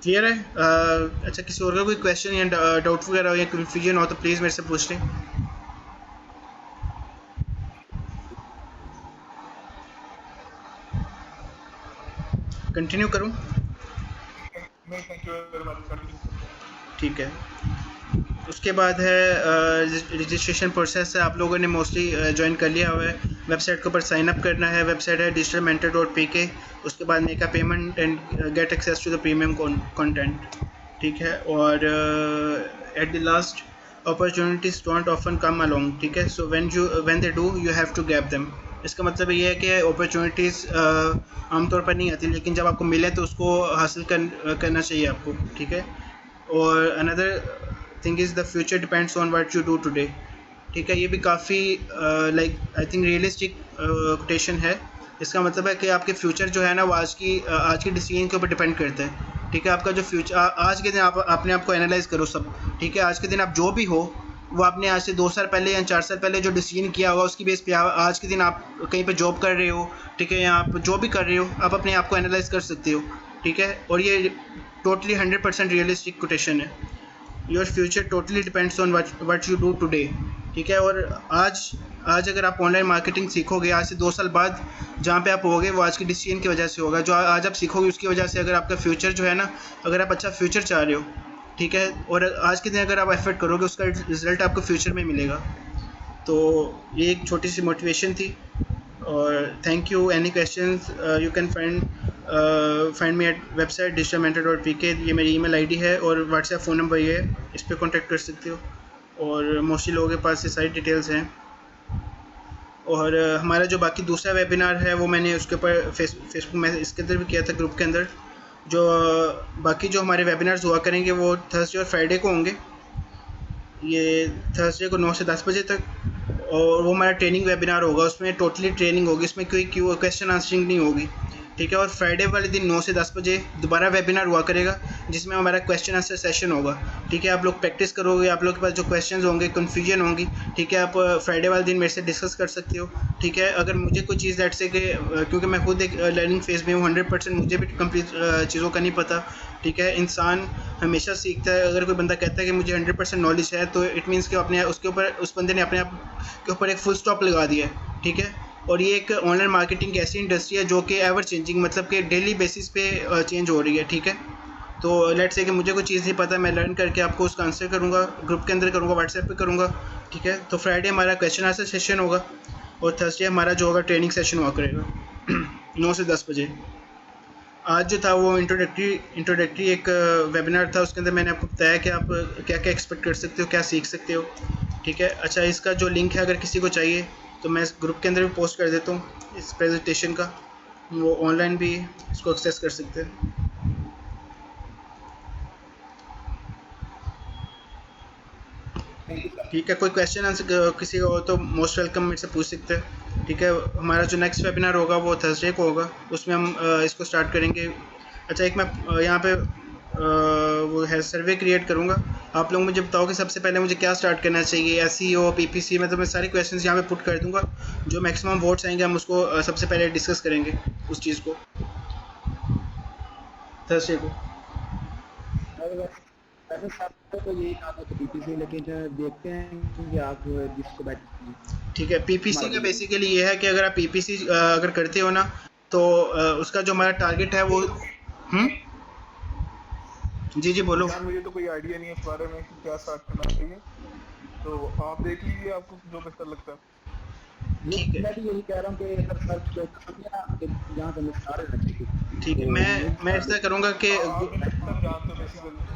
क्लियर है? अच्छा, किसी और का कोई क्वेश्चन या डाउट वगैरह हो या कन्फ्यूजन हो तो प्लीज़ मेरे से पूछ लें। कंटिन्यू करूं? ठीक है, उसके बाद है रजिस्ट्रेशन प्रोसेस है। आप लोगों ने मोस्टली ज्वाइन कर लिया हुआ है। वेबसाइट के ऊपर साइन अप करना है। वेबसाइट है digitalmentor.pk। उसके बाद make a payment and get access to the premium content. ठीक है, और at the last opportunities don't often come along. ठीक है, so when they do you have to grab them. इसका मतलब ये है कि अपॉर्चुनिटीज़ आमतौर पर नहीं आती, लेकिन जब आपको मिले तो उसको हासिल करना चाहिए आपको। ठीक है, और another thing is the future depends on what you do today. ठीक है, ये भी काफ़ी like I think realistic quotation है। इसका मतलब है कि आपके फ्यूचर जो है ना वो आज की डिसीजन के ऊपर डिपेंड करता है। ठीक है, आपका जो फ्यूचर आज के दिन आप अपने आप को एनालाइज करो सब। ठीक है, आज के दिन आप जो भी हो वो आपने आज से 2 साल पहले या 4 साल पहले जो डिसीजन किया होगा उसकी बेस पे आज के दिन आप कहीं पे जॉब कर रहे हो। ठीक है, या आप जो भी कर रहे हो आप अपने आप को एनालाइज कर सकते हो। ठीक है, और ये टोटली 100% रियलिस्टिक कोटेशन है। Your future totally depends on what you do today. ठीक है, और आज अगर आप ऑनलाइन मार्केटिंग सीखोगे, आज से 2 साल बाद जहाँ पे आप होगे वो आज की डिसीजन की वजह से होगा। जो आज आप सीखोगे उसकी वजह से अगर आपका फ्यूचर जो है ना, अगर आप अच्छा फ्यूचर चाह रहे हो, ठीक है, और आज के दिन अगर आप एफर्ट करोगे उसका रिजल्ट आपको फ्यूचर में मिलेगा। तो ये एक छोटी सी मोटिवेशन थी। और thank you. Any questions you can find me at website digitalmentor.pk। ये मेरी ईमेल आईडी है और व्हाट्सएप फ़ोन नंबर ये है, इस पर कांटेक्ट कर सकते हो। और मोस्टली लोगों के पास ये सारी डिटेल्स हैं। और हमारा जो बाकी दूसरा वेबिनार है वो मैंने उसके ऊपर फेसबुक में इसके अंदर भी किया था, ग्रुप के अंदर। जो बाकी जो हमारे वेबिनार्स हुआ करेंगे वो थर्सडे और फ्राइडे को होंगे। ये थर्सडे को 9 से 10 बजे तक, और वो हमारा ट्रेनिंग वेबिनार होगा। उसमें टोटली ट्रेनिंग होगी, इसमें कोई क्वेश्चन आंसरिंग नहीं होगी, ठीक है। और फ्राइडे वाले दिन 9 से 10 बजे दोबारा वेबिनार हुआ करेगा, जिसमें हमारा क्वेश्चन आंसर सेशन होगा, ठीक है। आप लोग प्रैक्टिस करोगे, आप लोग के पास जो क्वेश्चंस होंगे, कन्फ्यूजन होंगी, ठीक है, आप फ्राइडे वाले दिन मेरे से डिस्कस कर सकते हो, ठीक है। अगर मुझे कोई चीज़ लेट से कि क्योंकि मैं खुद एक लर्निंग फेज़ में हूँ, 100% मुझे भी कंप्लीट चीज़ों का नहीं पता, ठीक है। इंसान हमेशा सीखता है। अगर कोई बंदा कहता है कि मुझे 100% नॉलेज है, तो इट मीन्स कि अपने उसके ऊपर उस बंदे ने अपने आप के ऊपर एक फुल स्टॉप लगा दिया है, ठीक है। और ये एक ऑनलाइन मार्केटिंग ऐसी इंडस्ट्री है जो कि एवर चेंजिंग, मतलब कि डेली बेसिस पे चेंज हो रही है, ठीक है। तो लेट्स से कि मुझे कोई चीज़ नहीं पता, मैं लर्न करके आपको उसका आंसर करूँगा, ग्रुप के अंदर करूँगा, व्हाट्सएप पे करूँगा, ठीक है। तो फ्राइडे हमारा क्वेश्चन आंसर सेशन होगा और थर्सडे हमारा जो होगा ट्रेनिंग सेशन हुआ करेगा 9 से 10 बजे। आज जो था वो इंट्रोडक्टरी एक वेबिनार था। उसके अंदर मैंने आपको बताया कि आप क्या क्या एक्सपेक्ट कर सकते हो, क्या सीख सकते हो, ठीक है। अच्छा, इसका जो लिंक है अगर किसी को चाहिए तो मैं इस ग्रुप के अंदर भी पोस्ट कर देता हूँ इस प्रेजेंटेशन का, वो ऑनलाइन भी इसको एक्सेस कर सकते हैं, ठीक है। कोई क्वेश्चन आंसर किसी का हो तो मोस्ट वेलकम मेरे से पूछ सकते हैं, ठीक है। हमारा जो नेक्स्ट वेबिनार होगा वो थर्सडे को होगा, उसमें हम इसको स्टार्ट करेंगे। अच्छा, एक मैं यहाँ पे वो है सर्वे क्रिएट करूँगा। आप लोग मुझे बताओ कि सबसे पहले मुझे क्या स्टार्ट करना चाहिए, SEO, PPC, मतलब मैं सारे क्वेश्चंस यहाँ पे पुट कर दूँगा। जो मैक्सिमम वोट्स आएंगे हम उसको सबसे पहले डिस्कस करेंगे उस चीज़ को थर्सडे को। वैसे सबको तो यही कहा था पीपीसी, लेकिन देखते हैं कि आप जिसको बैठ ठीक है। PPC का बेसिकली ये है कि अगर आप PPC अगर करते हो ना, तो उसका जो हमारा टारगेट है वो जी जी बोलो। मुझे तो कोई आइडिया नहीं है इस बारे में कि क्या स्टार्ट करना चाहिए, तो आप देख लीजिए आपको जो बेहतर लगता है। ठीक है, मैं भी यही कह रहा हूँ कि अगर सर्च यहाँ से स्टार्ट करना चाहिए। ठीक है। मैं ऐसा करूँगा कि आप बेहतर जानते हो बेसिकली।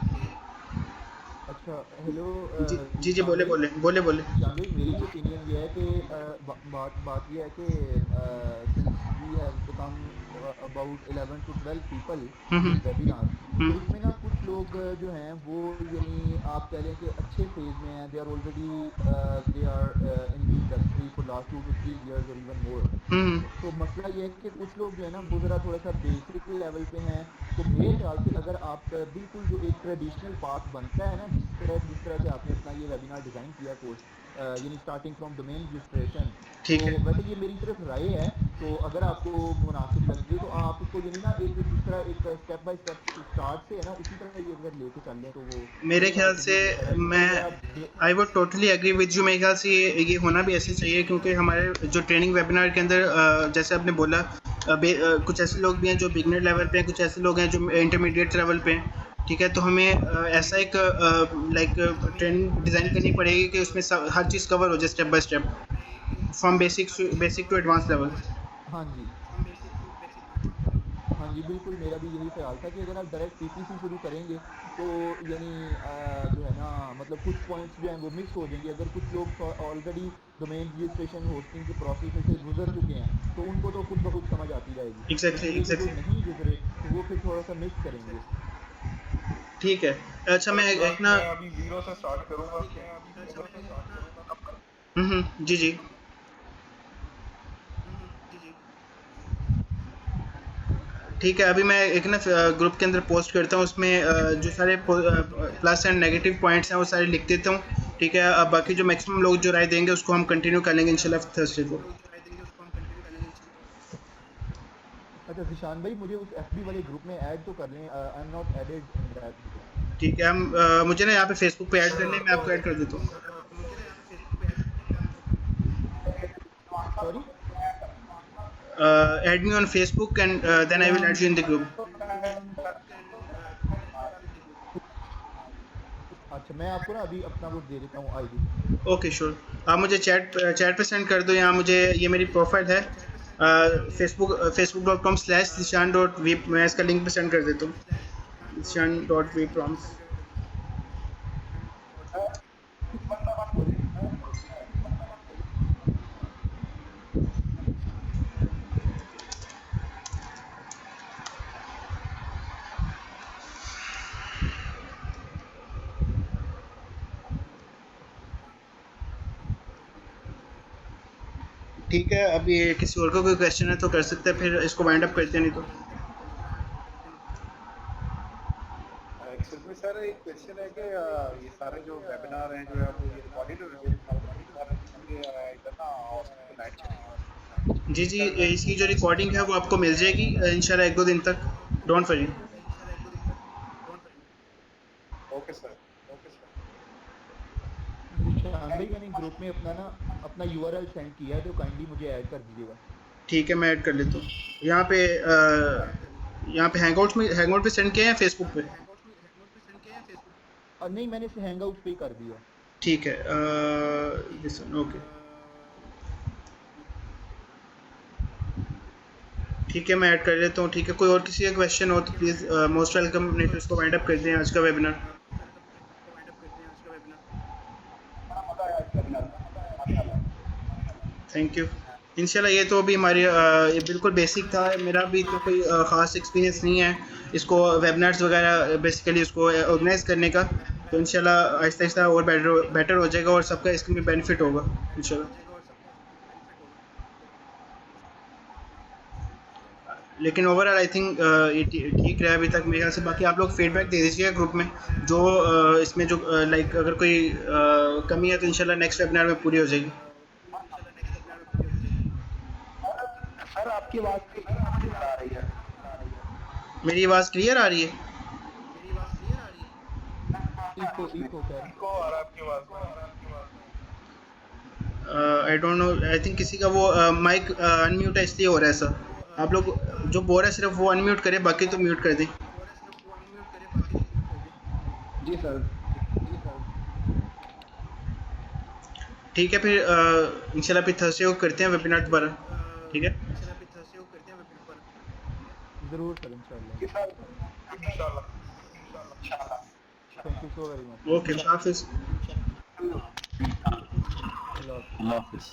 अच्छा, हेलो जी जी बोले बोले बोले बोले। शामिल, मेरी ओपिनियन ये है कि बात ये है कि since we have become about 11 to 12 people in webinar, तो इसमें ना कुछ लोग जो हैं वो यानी आप कह लें कि अच्छे फेज में हैं, they are already in the industry for last 2 to 3 years और इवन मोर। तो मसला ये है कि कुछ लोग जो है ना वो ज़रा थोड़ा सा बेसिक लेवल पे हैं। तो मेरे ख्याल से अगर आप बिल्कुल जो एक ट्रेडिशनल पाथ बनता है ना, जिस तरह से आपने अपना ये वेबिनार डिज़ाइन किया कोर्स, यानी स्टार्टिंग फ्रॉम डोमेन रजिस्ट्रेशन, ठीक तो है। वैसे ये मेरी तरफ राय है। तो अगर आपको मुनासिब लगे तो आप इसको यानी ना एक जिस तरह एक स्टेप बाय स्टेप स्टार्ट से है ना, उसी तरह ये अगर लेके चल लें तो वो मेरे ख्याल से मैं I would totally agree with you. मेरे ख्याल से ये होना भी ऐसे चाहिए, क्योंकि हमारे जो ट्रेनिंग वेबिनार के अंदर जैसे आपने बोला कुछ ऐसे लोग भी हैं जो बिगनर लेवल पे हैं, कुछ ऐसे लोग हैं जो इंटरमीडिएट लेवल पे हैं, ठीक है। तो हमें ऐसा एक लाइक ट्रेनिंग डिज़ाइन करनी पड़ेगी कि उसमें हर चीज़ कवर हो जाए step by step, from basic to advance level. हाँ जी, हाँ जी, बिल्कुल मेरा भी यही ख्याल था कि अगर आप डायरेक्ट पीपीसी शुरू करेंगे तो यानी जो है ना, मतलब कुछ पॉइंट्स जो हैं वो मिस हो जाएंगे। अगर कुछ लोग ऑलरेडी डोमेन रजिस्ट्रेशन होस्टिंग के प्रोसेस से गुजर चुके हैं तो उनको तो खुद ब खुद समझ आती रहेगी, एग्जैक्टली लेकिन ये जो एग्जैक्टली नहीं गुजरे तो वो फिर थोड़ा सा मिस करेंगे। ठीक है। अच्छा, मैं एक ना मैं अभी जीरो से स्टार्ट करूंगा। जी जी ठीक है। अभी मैं एक ना ग्रुप के अंदर पोस्ट करता हूँ, उसमें जो सारे प्लस एंड नेगेटिव पॉइंट्स हैं वो सारे लिख देता हूँ, ठीक है। अब बाकी जो मैक्सिमम लोग जो राय देंगे उसको हम कंटिन्यू कर लेंगे इंशाल्लाह थर्सडे को। अच्छा जिशान भाई, मुझे उस एफबी वाले ग्रुप में ऐड तो कर लें, I am not added in that group. ठीक है। हम मुझे ना यहाँ पे फेसबुक पे ऐड करने, मैं आपको ऐड कर देता हूँ। Sorry, Add me on Facebook and then I will add you in the group. अच्छा मैं आपको ना अभी अपना वो दे देता हूँ आईडी। ओके श्योर, आप मुझे चैट पे सेंड कर दो, यहाँ मुझे ये मेरी प्रोफाइल है facebook.com/zishan.v, मैं इसका लिंक पे सेंड कर देता हूँ, zishan.v proms। ठीक है, अभी किसी और का कोई क्वेश्चन है तो कर सकते हैं, फिर इसको वाइंड अप करते हैं, नहीं तो एक्चुअली में सर एक क्वेश्चन है कि ये सारे जो वेबिनार हैं जो है वो ये रिकॉर्डेड हो रहे हैं इधर ना हॉस्पिटल नाइट चलेंगे। जी जी, इसकी जो रिकॉर्डिंग है वो आपको मिल जाएगी इंशाल्लाह 1-2 दिन तक, don't worry. Okay sir. Zeeshan भाई मैंने ग्रुप में अपना यूआरएल सेंड किया है तो काइंडली मुझे ऐड कर दीजिएगा। ठीक है, मैं ऐड कर लेता हूँ। यहाँ पे हैंगआउट पे सेंड किया है, फेसबुक पे? नहीं मैंने इसे हैंग आउट पे ही कर दिया। ठीक है, दिस वन, ओके ठीक है, मैं ऐड कर लेता हूँ। ठीक है, कोई और किसी का क्वेश्चन हो तो प्लीज़ मोस्ट वेलकम, नहीं तो इसको वाइंड अप करते हैं आज का वेबिनार। Thank you. इंशाल्लाह ये तो अभी हमारी ये बिल्कुल बेसिक था, मेरा भी तो कोई ख़ास एक्सपीरियंस नहीं है इसको वेबिनार्स वगैरह बेसिकली उसको ऑर्गेनाइज करने का, तो इंशाल्लाह आहिस्ता आहिस्ता और बेटर हो जाएगा और सबका इसमें बेनिफिट होगा इंशाल्लाह। लेकिन ओवरऑल आई थिंक ये ठीक रहा अभी तक मेरे ख्याल से। बाकी आप लोग फीडबैक दे दीजिएगा ग्रुप में, जो इसमें जो लाइक अगर कोई कमी है तो इंशाल्लाह नेक्स्ट वेबिनार में पूरी हो जाएगी। सर आपकी आवाज़ क्लियर आ रही है। मेरी आवाज़ क्लियर आ रही है? इको कर इनको आ रहा है आपकी आवाज में। I don't know, I think किसी का वो माइक अनम्यूट है इसलिए हो रहा है ऐसा। आप लोग जो बोल रहे हैं सिर्फ वो अनम्यूट करें, बाकी तो म्यूट कर दें। जी सर। ठीक है, फिर इंशाल्लाह फिर थर्सडे को करते हैं वेबिनार दोबारा, ठीक है? ज़रूर सर इंशाल्लाह। इंशाल्लाह। Thank you so very much. Okay, हाफिज़। अल्लाह हाफ़िज़।